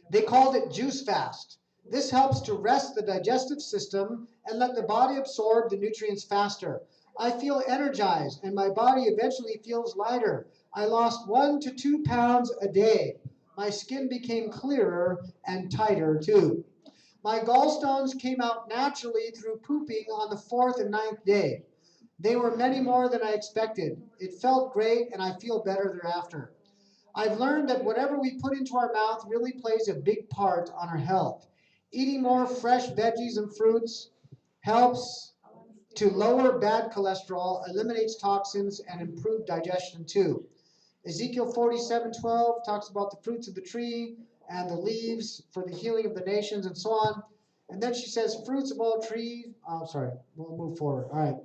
They called it juice fast. This helps to rest the digestive system and let the body absorb the nutrients faster. I feel energized and my body eventually feels lighter. I lost 1 to 2 pounds a day. My skin became clearer and tighter too. My gallstones came out naturally through pooping on the 4th and 9th day. They were many more than I expected. It felt great and I feel better thereafter. I've learned that whatever we put into our mouth really plays a big part on our health. Eating more fresh veggies and fruits helps to lower bad cholesterol, eliminates toxins, and improve digestion too. Ezekiel 47:12 talks about the fruits of the tree and the leaves for the healing of the nations and so on. And then she says, fruits of all trees. Oh, sorry, we'll move forward. All right.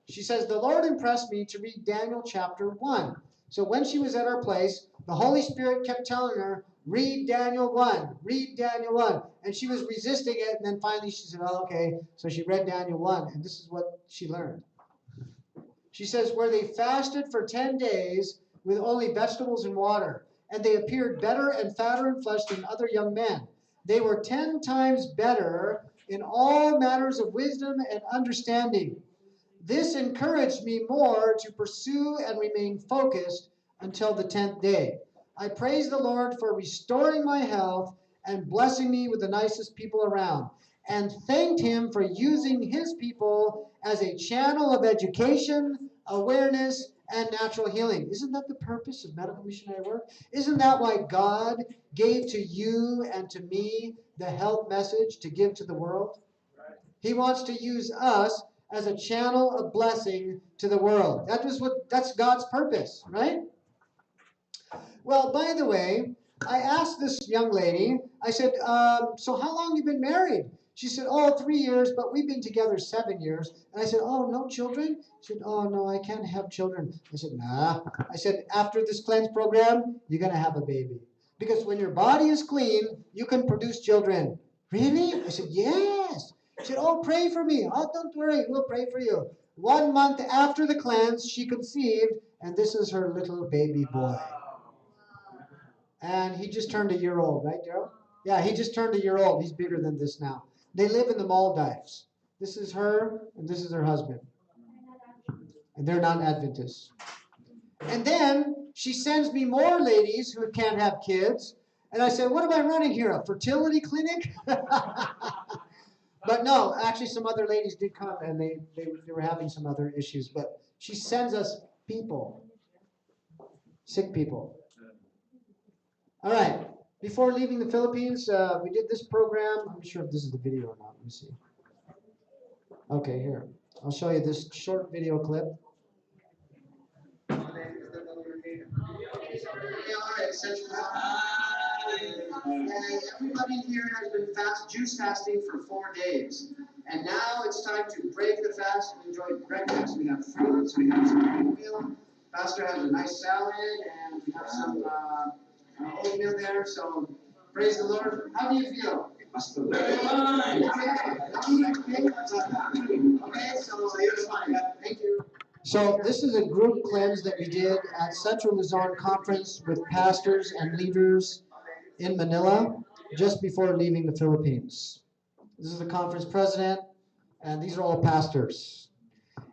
She says, the Lord impressed me to read Daniel chapter 1. So when she was at our place, the Holy Spirit kept telling her, read Daniel 1, read Daniel 1. And she was resisting it, and then finally she said, oh, okay. So she read Daniel 1, and this is what she learned. She says, where they fasted for 10 days with only vegetables and water, and they appeared better and fatter in flesh than other young men. They were 10 times better in all matters of wisdom and understanding. This encouraged me more to pursue and remain focused until the 10th day. I praise the Lord for restoring my health and blessing me with the nicest people around, and thanked him for using his people as a channel of education, awareness, and natural healing. Isn't that the purpose of medical missionary work? Isn't that why God gave to you and to me the health message to give to the world? He wants to use us as a channel of blessing to the world. That's God's purpose, right? Well, by the way, I asked this young lady, I said, so how long you been married? She said, oh, 3 years, but we've been together 7 years. And I said, oh, no children? She said, oh, no, I can't have children. I said, nah. I said, after this cleanse program, you're going to have a baby. Because when your body is clean, you can produce children. Really? I said, yes. She said, oh, pray for me. Oh, don't worry, we'll pray for you. 1 month after the cleanse, she conceived, and this is her little baby boy. And he just turned a year old, right, Daryl? Yeah, he just turned a year old. He's bigger than this now. They live in the Maldives. This is her, and this is her husband. And they're not Adventists. And then she sends me more ladies who can't have kids. And I said, what am I running here, a fertility clinic? But no, actually some other ladies did come, and they were having some other issues. But she sends us people, sick people. All right. Before leaving the Philippines, we did this program. I'm not sure if this is the video or not. Let me see. Okay, here. I'll show you this short video clip. Okay, all right, Central. And everybody here has been juice fasting for 4 days. And now it's time to break the fast and enjoy breakfast. We have fruits, we have some oatmeal. Pastor has a nice salad, and we have some oatmeal there. So praise the Lord. How do you feel? Okay, so you're fine. Thank you. So this is a group cleanse that we did at Central Luzon Conference with pastors and leaders in Manila just before leaving the Philippines. This is the conference president, and these are all pastors.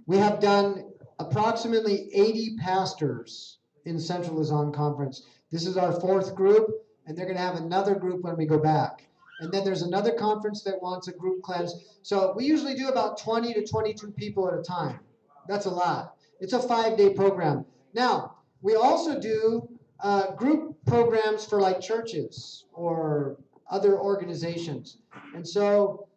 We have done approximately 80 pastors in Central Luzon Conference. This is our 4th group, and they're going to have another group when we go back. And then there's another conference that wants a group cleanse. So we usually do about 20 to 22 people at a time. That's a lot. It's a 5-day program. Now, we also do group programs for like churches or other organizations. And so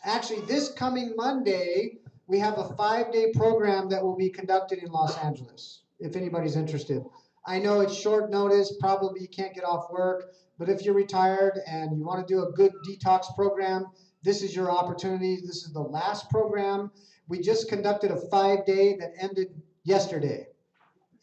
actually this coming Monday, we have a 5-day program that will be conducted in Los Angeles, if anybody's interested. I know it's short notice, probably you can't get off work, but if you're retired and you want to do a good detox program, this is your opportunity. This is the last program. We just conducted a 5-day that ended yesterday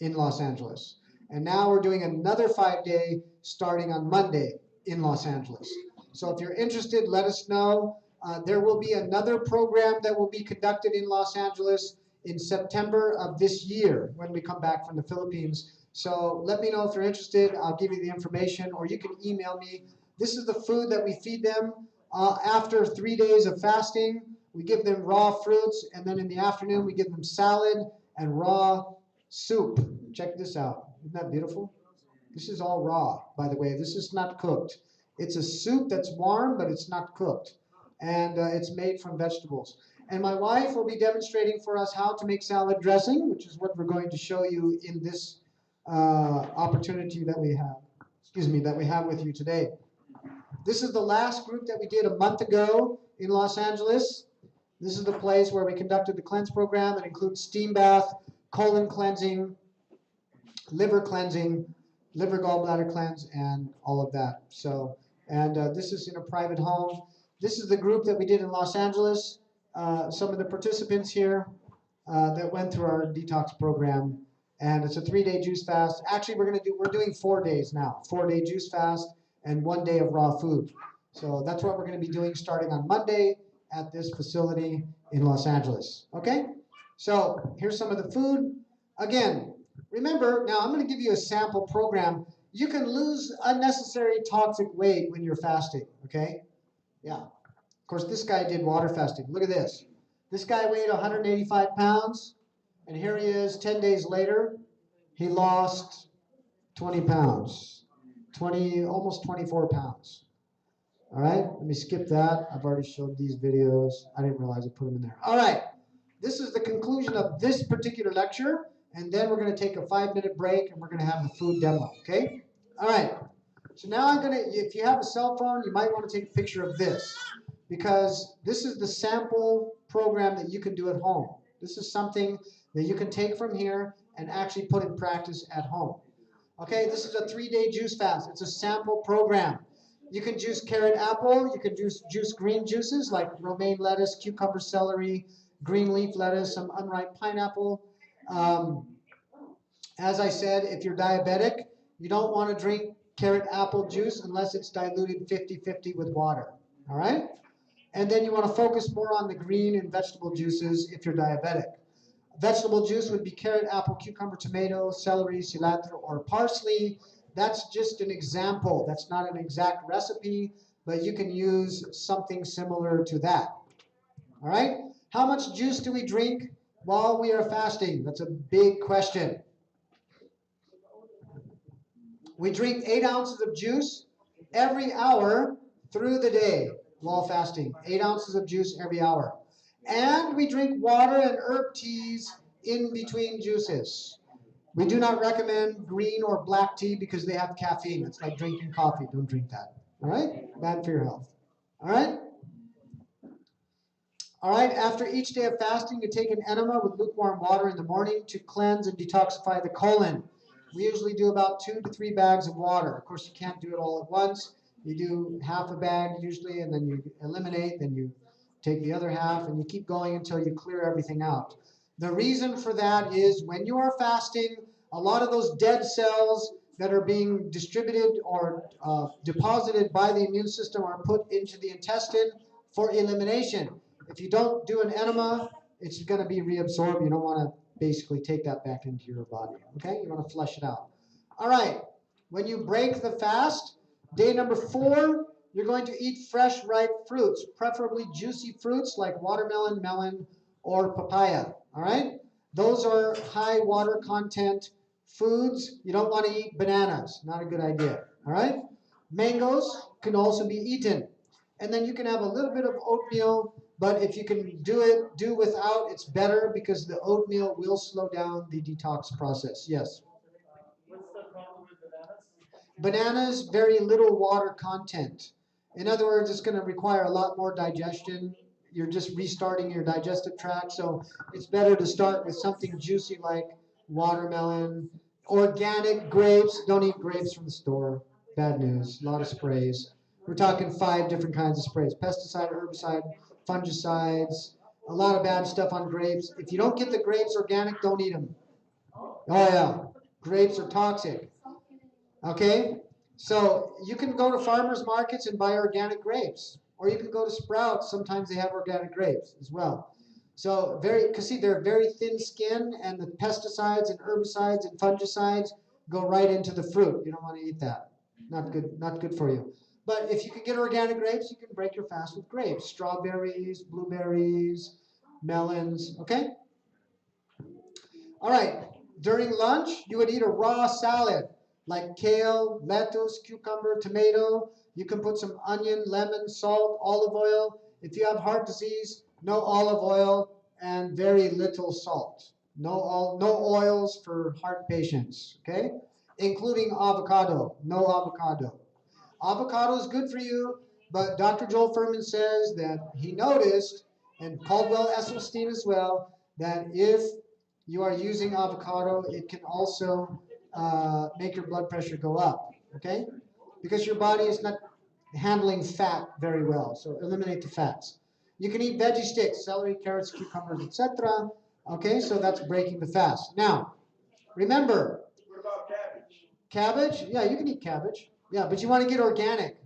in Los Angeles. And now we're doing another 5-day starting on Monday in Los Angeles. So if you're interested, let us know. There will be another program that will be conducted in Los Angeles in September of this year when we come back from the Philippines. So let me know if you're interested. I'll give you the information, or you can email me. This is the food that we feed them after 3 days of fasting. We give them raw fruits, and then in the afternoon we give them salad and raw soup. Check this out. Isn't that beautiful? This is all raw, by the way. This is not cooked. It's a soup that's warm, but it's not cooked. And it's made from vegetables. And my wife will be demonstrating for us how to make salad dressing, which is what we're going to show you in this opportunity that we have with you today. This is the last group that we did a month ago in Los Angeles. This is the place where we conducted the cleanse program. It includes steam bath, colon cleansing, liver cleansing, liver gallbladder cleanse, and all of that. So, and this is in a private home. This is the group that we did in Los Angeles. Some of the participants here that went through our detox program. And it's a 3-day juice fast. Actually, we're doing 4 days now. 4-day juice fast and 1 day of raw food. So that's what we're going to be doing starting on Monday at this facility in Los Angeles. Okay? So here's some of the food. Again, remember, now I'm going to give you a sample program. You can lose unnecessary toxic weight when you're fasting. Okay? Yeah. Of course, this guy did water fasting. Look at this. This guy weighed 185 pounds. And here he is 10 days later, he lost 20 pounds, almost 24 pounds. All right, let me skip that. I've already showed these videos. I didn't realize I put them in there. All right, this is the conclusion of this particular lecture, and then we're going to take a 5-minute break, and we're going to have the food demo, okay? All right, so now I'm going to, if you have a cell phone, you might want to take a picture of this, because this is the sample program that you can do at home. This is something that you can take from here and actually put in practice at home. Okay, this is a 3-day juice fast. It's a sample program. You can juice carrot apple, you can juice green juices like romaine lettuce, cucumber, celery, green leaf lettuce, some unripe pineapple. As I said, if you're diabetic, you don't want to drink carrot apple juice unless it's diluted 50-50 with water, all right? And then you want to focus more on the green and vegetable juices if you're diabetic. Vegetable juice would be carrot, apple, cucumber, tomato, celery, cilantro, or parsley. That's just an example. That's not an exact recipe, but you can use something similar to that. All right? How much juice do we drink while we are fasting? That's a big question. We drink 8 ounces of juice every hour through the day while fasting. 8 ounces of juice every hour. And we drink water and herb teas in between juices. We do not recommend green or black tea because they have caffeine. It's like drinking coffee. Don't drink that. All right? Bad for your health. All right? All right, after each day of fasting, you take an enema with lukewarm water in the morning to cleanse and detoxify the colon. We usually do about 2 to 3 bags of water. Of course, you can't do it all at once. You do half a bag usually, and then you eliminate, then you take the other half, and you keep going until you clear everything out. The reason for that is when you are fasting, a lot of those dead cells that are being distributed or deposited by the immune system are put into the intestine for elimination. If you don't do an enema, it's going to be reabsorbed. You don't want to basically take that back into your body. Okay? You want to flush it out. All right. When you break the fast, day number 4, you're going to eat fresh, ripe fruits, preferably juicy fruits like watermelon, melon, or papaya. All right? Those are high water content foods. You don't want to eat bananas. Not a good idea. All right? Mangoes can also be eaten. And then you can have a little bit of oatmeal, but if you can do without, it's better because the oatmeal will slow down the detox process. Yes? What's the problem with bananas? Bananas, very little water content. In other words, it's going to require a lot more digestion. You're just restarting your digestive tract, so it's better to start with something juicy like watermelon, organic grapes. Don't eat grapes from the store. Bad news. A lot of sprays. We're talking 5 different kinds of sprays. Pesticide, herbicide, fungicides, a lot of bad stuff on grapes. If you don't get the grapes organic, don't eat them. Oh yeah, grapes are toxic. Okay, so you can go to farmers markets and buy organic grapes, or you can go to Sprouts. Sometimes they have organic grapes as well. So because see, they're very thin skin, and the pesticides and herbicides and fungicides go right into the fruit. You don't want to eat that. Not good for you. But if you can get organic grapes, you can break your fast with grapes. Strawberries, blueberries, melons, okay? All right, during lunch, you would eat a raw salad like kale, lettuce, cucumber, tomato. You can put some onion, lemon, salt, olive oil. If you have heart disease, no olive oil and very little salt. No oils for heart patients, okay? Including avocado, no avocado. Avocado is good for you, but Dr. Joel Furman says that he noticed, and Caldwell Esselstyn as well, that if you are using avocado, it can also make your blood pressure go up, okay? Because your body is not handling fat very well, so eliminate the fats. You can eat veggie sticks, celery, carrots, cucumbers, etc. Okay, so that's breaking the fast. Now, remember. What about cabbage? Cabbage? Yeah, you can eat cabbage. Yeah, but you want to get organic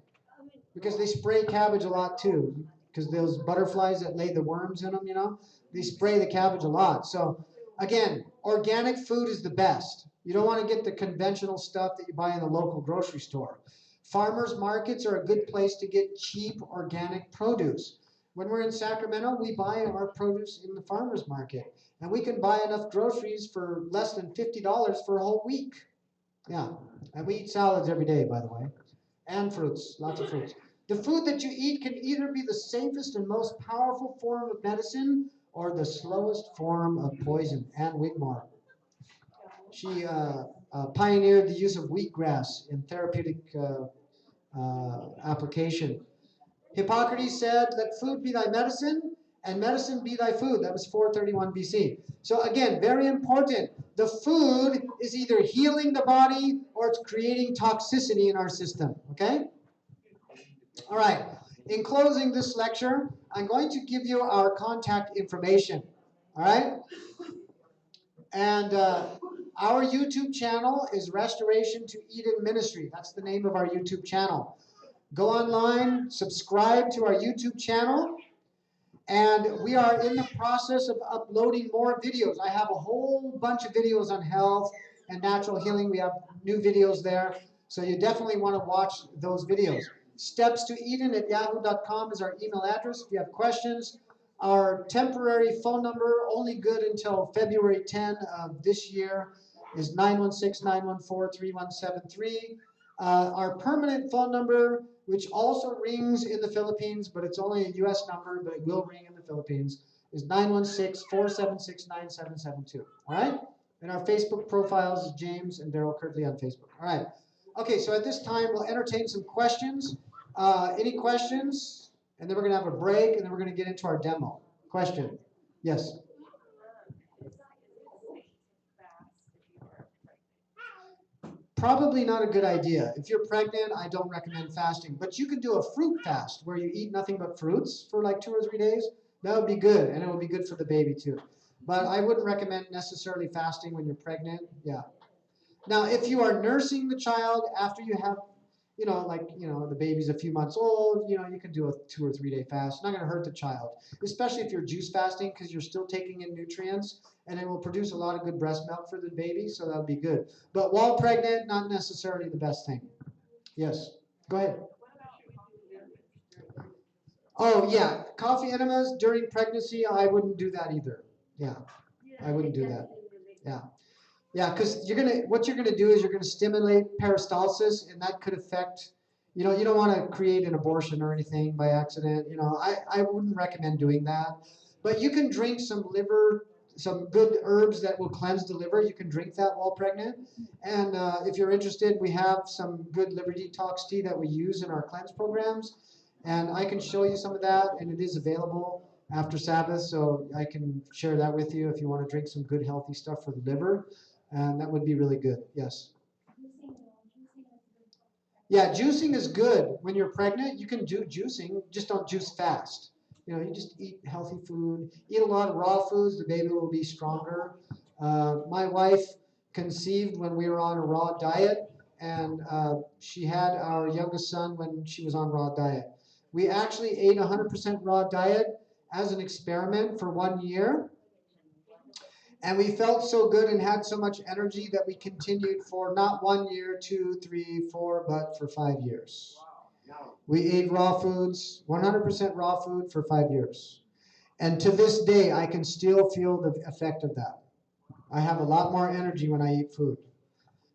because they spray cabbage a lot too. Because those butterflies that lay the worms in them, you know, they spray the cabbage a lot. So again, organic food is the best. You don't want to get the conventional stuff that you buy in the local grocery store. Farmers markets are a good place to get cheap organic produce. When we're in Sacramento, we buy our produce in the farmer's market. And we can buy enough groceries for less than $50 for a whole week. Yeah, and we eat salads every day, by the way, and fruits, lots of fruits. The food that you eat can either be the safest and most powerful form of medicine or the slowest form of poison. Anne Wigmore. She pioneered the use of wheatgrass in therapeutic application. Hippocrates said, "Let food be thy medicine, and medicine be thy food." That was 431 BC. So again, very important. The food is either healing the body or it's creating toxicity in our system. Okay? All right. In closing this lecture, I'm going to give you our contact information. All right? And our YouTube channel is Restoration to Eden Ministry. That's the name of our YouTube channel. Go online, subscribe to our YouTube channel, and we are in the process of uploading more videos. I have a whole bunch of videos on health and natural healing. We have new videos there, so you definitely want to watch those videos. Steps2Eden@yahoo.com is our email address if you have questions. Our temporary phone number, only good until February 10 of this year, is 916-914-3173. Our permanent phone number, which also rings in the Philippines, but it's only a U.S. number, but it will ring in the Philippines, is 916-476-9772. All right? And our Facebook profiles is James and Daryl Kirtley on Facebook. All right. Okay, so at this time, we'll entertain some questions. Any questions? And then we're going to have a break, and then we're going to get into our demo. Question? Yes? Probably not a good idea. If you're pregnant, I don't recommend fasting. But you can do a fruit fast where you eat nothing but fruits for like 2 or 3 days. That would be good, and it would be good for the baby too. But I wouldn't recommend necessarily fasting when you're pregnant. Yeah. Now, if you are nursing the child after you have, the baby's a few months old, you can do a 2 or 3 day fast. It's not going to hurt the child, especially if you're juice fasting because you're still taking in nutrients, and it will produce a lot of good breast milk for the baby, so that would be good. But while pregnant, not necessarily the best thing. Yes, go ahead. Oh, yeah, coffee enemas during pregnancy, I wouldn't do that either. Yeah, I wouldn't do that. Yeah. Yeah, because what you're gonna do is you're gonna stimulate peristalsis, and that could affect, you don't want to create an abortion or anything by accident. I wouldn't recommend doing that. But you can drink some good herbs that will cleanse the liver. You can drink that while pregnant. And if you're interested, we have some good liver detox tea that we use in our cleanse programs. And I can show you some of that, and it is available after Sabbath, so I can share that with you if you want to drink some good healthy stuff for the liver. And that would be really good, yes. Yeah, juicing is good. When you're pregnant, you can do juicing, just don't juice fast. You just eat healthy food, eat a lot of raw foods, the baby will be stronger. My wife conceived when we were on a raw diet, and she had our youngest son when she was on raw diet. We actually ate 100% raw diet as an experiment for 1 year. And we felt so good and had so much energy that we continued for not 1 year, 2, 3, 4, but for 5 years. We ate raw foods, 100% raw food for 5 years. And to this day, I can still feel the effect of that. I have a lot more energy when I eat food.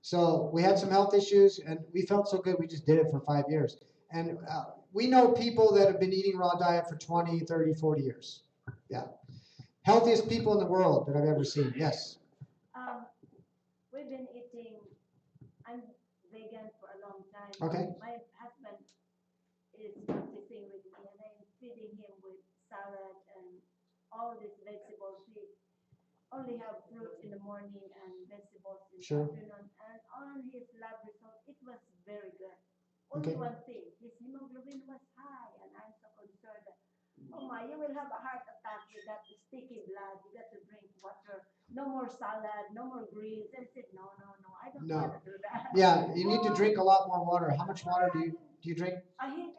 So we had some health issues, and we felt so good, we just did it for 5 years. And we know people that have been eating raw diet for 20, 30, 40 years. Yeah. Healthiest people in the world that I've ever seen. Yes. We've been eating. I'm vegan for a long time. Okay. My husband is practicing with me, and I'm feeding him with salad and all these vegetables. We only have fruit in the morning and vegetables in the afternoon. And on his lab result, it was very good. Only one thing, his hemoglobin was high, and I'm so concerned that, oh my, you will have a heart attack with that sticky blood. You got to drink water. No more salad, no more greens. And I said, no, I don't want to do that. Yeah, you need to drink a lot more water. How much water do you drink?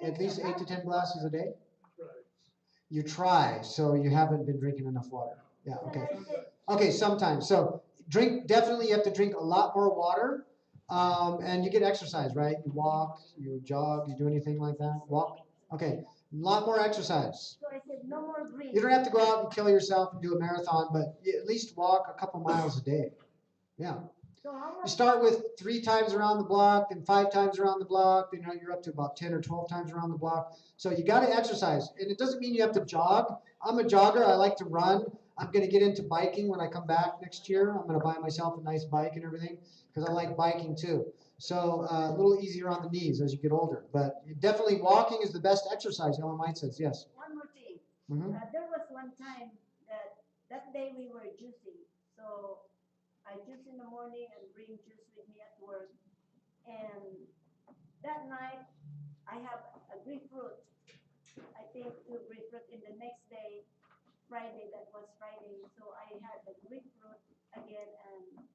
At least 8 to 10 glasses a day? You try, so you haven't been drinking enough water. Yeah, okay. Okay, sometimes. So definitely you have to drink a lot more water. And you get exercise, right? You walk, you jog, you do anything like that? Walk? Okay. A lot more exercise. So I said, no more green. You don't have to go out and kill yourself and do a marathon, but you at least walk a couple miles a day. Yeah. So how You much? start with 3 times around the block, then 5 times around the block, then you're up to about 10 or 12 times around the block. So you got to exercise, and it doesn't mean you have to jog. I'm a jogger. I like to run. I'm going to get into biking when I come back next year. I'm going to buy myself a nice bike and everything because I like biking too. So a little easier on the knees as you get older. But definitely walking is the best exercise, Ellen White says. Yes. One more thing. Mhm. There was one time that day we were juicing. So I juice in the morning and bring juice with me at work. And that night I have a grapefruit. I think 2 grapefruit in the next day, Friday, that was Friday. So I had the grapefruit again and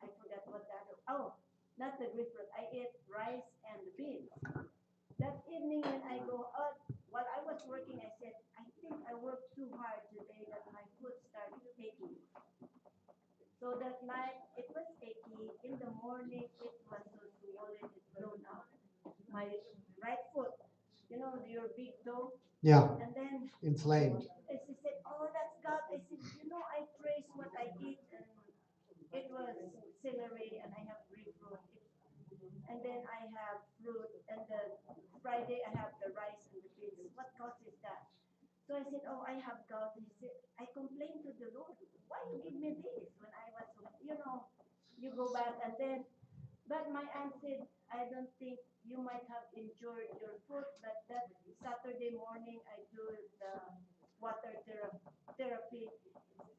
I forgot what the other, oh, not the grapefruit. I ate rice and beans. That evening when I go out, while I was working, I said, I think I worked too hard today that my foot started aching. So that night it was achy. In the morning it was so swollen, it blown out. My right foot, you know, your big toe. Yeah. And then Inflamed. she said, oh, that's God. I said, you know, I trace what I eat and it was celery and I have grapefruit. And then I have fruit and the Friday I have the rice and the beans. What causes that? So I said, oh, I have gout. And he said, I complained to the Lord, why you give me this when I was, you know, you go back and then, but my aunt said, I don't think you might have injured your foot, but that Saturday morning I do the water therapy.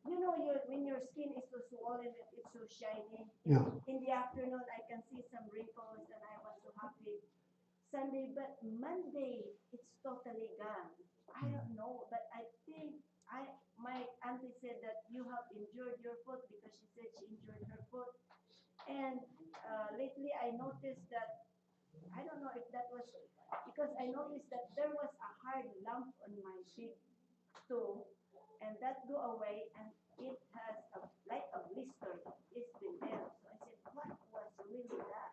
You know, when your skin is so swollen, it's so shiny. Yeah. In the afternoon, I can see some wrinkles, and I was so happy. Sunday, but Monday, it's totally gone. I don't know, but I think my auntie said that you have injured your foot because she said she injured her foot. And lately, I noticed that I don't know if that was because I noticed that there was a hard lump on my big toe, and that go away, and it has like a blister. It's been there. So I said, what was really that?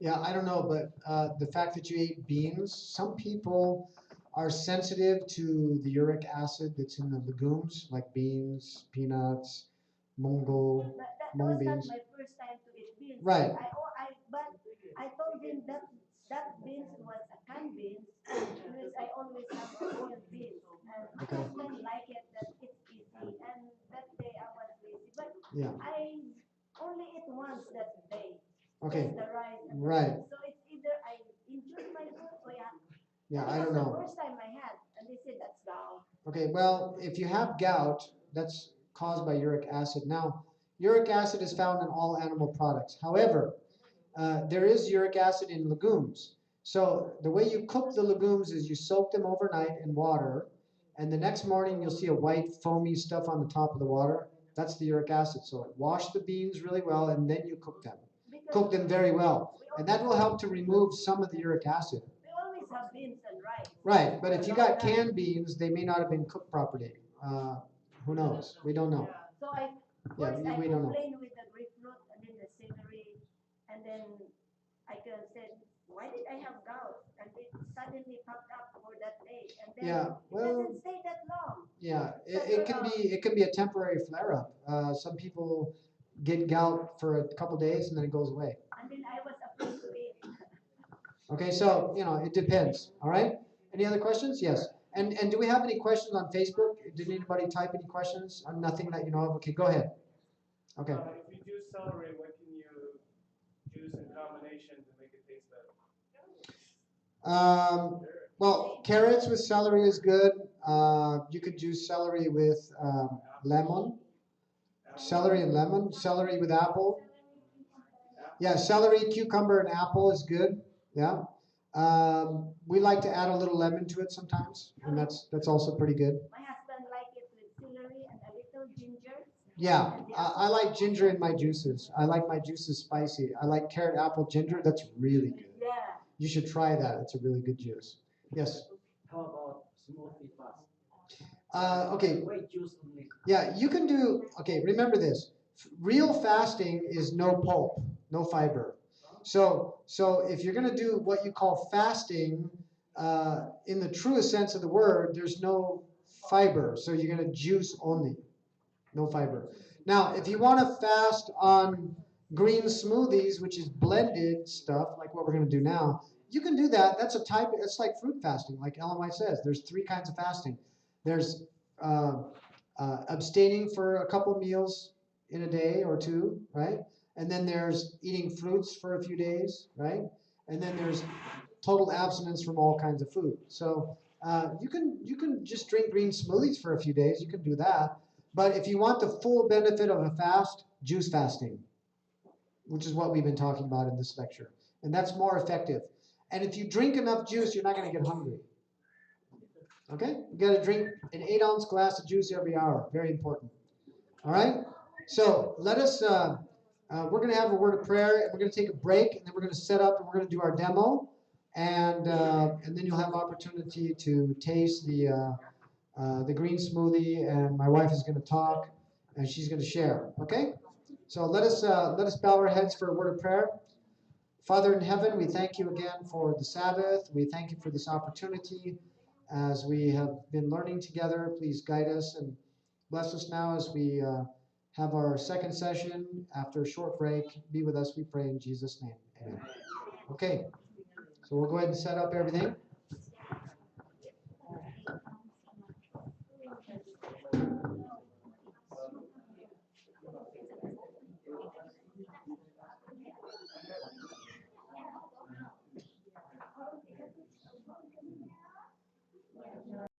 Yeah, I don't know, but the fact that you ate beans, some people are sensitive to the uric acid that's in the legumes, like beans, peanuts, mungo, But that mung was not beans. my first time to eat beans. Right. But I told him that that beans was a canned beans, which I always have a boiled beans. And my Okay. husband like it that it's easy. And that day I was lazy, but Yeah. I only ate once that day. Okay. Just the rice and the Right. beans. So it's either I enjoy my food or Yeah, I that's don't the know. first time I had, and they said that's gout. Okay, well, if you have gout, that's caused by uric acid. Now, uric acid is found in all animal products. However, there is uric acid in legumes. So the way you cook the legumes is you soak them overnight in water, and the next morning you'll see a white foamy stuff on the top of the water. That's the uric acid. So wash the beans really well, and then you cook them. Cook them very well, and that will help to remove some of the uric acid. We always have beans and rice. Right, but if you got canned beans, they may not have been cooked properly. Who knows? We don't know. So I Yeah, first I we don't know. complained with the grapefruit and then the celery, and then I said, why did I have gout? And it suddenly popped up for that day, and then Yeah, it well, doesn't stay that long. yeah, it can be a temporary flare up. Some people get gout for a couple days and then it goes away. And then I was afraid to eat. Okay, so it depends. All right. Any other questions? Yes. And do we have any questions on Facebook? Did anybody type any questions on nothing that you know of? Okay, go ahead. Okay. If you juice celery, what can you juice in combination to make it taste better? Well, carrots with celery is good. You could juice celery with lemon. Celery and lemon. Celery with apple. Yeah, celery, cucumber, and apple is good. Yeah. We like to add a little lemon to it sometimes, and that's also pretty good. My husband liked it with celery and a little ginger. Yeah, I like ginger in my juices. I like my juices spicy. I like carrot, apple, ginger. That's really good. Yeah. You should try that. It's a really good juice. Yes. How about smoothie fast? Okay. White juice only. Yeah, you can do. Okay, remember this. Real fasting is no pulp, no fiber. So if you're gonna do what you call fasting, in the truest sense of the word, there's no fiber. So you're going to juice only, no fiber. Now, if you want to fast on green smoothies, which is blended stuff, like what we're going to do now, you can do that. That's a type, it's like fruit fasting, like Ellen White says. There's 3 kinds of fasting. There's abstaining for a couple meals in a day or 2, right? And then there's eating fruits for a few days, right? And then there's total abstinence from all kinds of food. So you can just drink green smoothies for a few days. You can do that. But if you want the full benefit of a fast, juice fasting, which is what we've been talking about in this lecture. And that's more effective. And if you drink enough juice, you're not going to get hungry. Okay? You got to drink an 8-ounce glass of juice every hour. Very important. All right? So let us, we're going to have a word of prayer, and we're going to take a break, and then we're going to set up, and we're going to do our demo. And then you'll have opportunity to taste the green smoothie, and my wife is going to talk, and she's going to share. Okay? So let us bow our heads for a word of prayer. Father in heaven, we thank you again for the Sabbath. We thank you for this opportunity as we have been learning together. Please guide us and bless us now as we have our second session after a short break. Be with us, we pray in Jesus' name. Amen. Okay, so we'll go ahead and set up everything.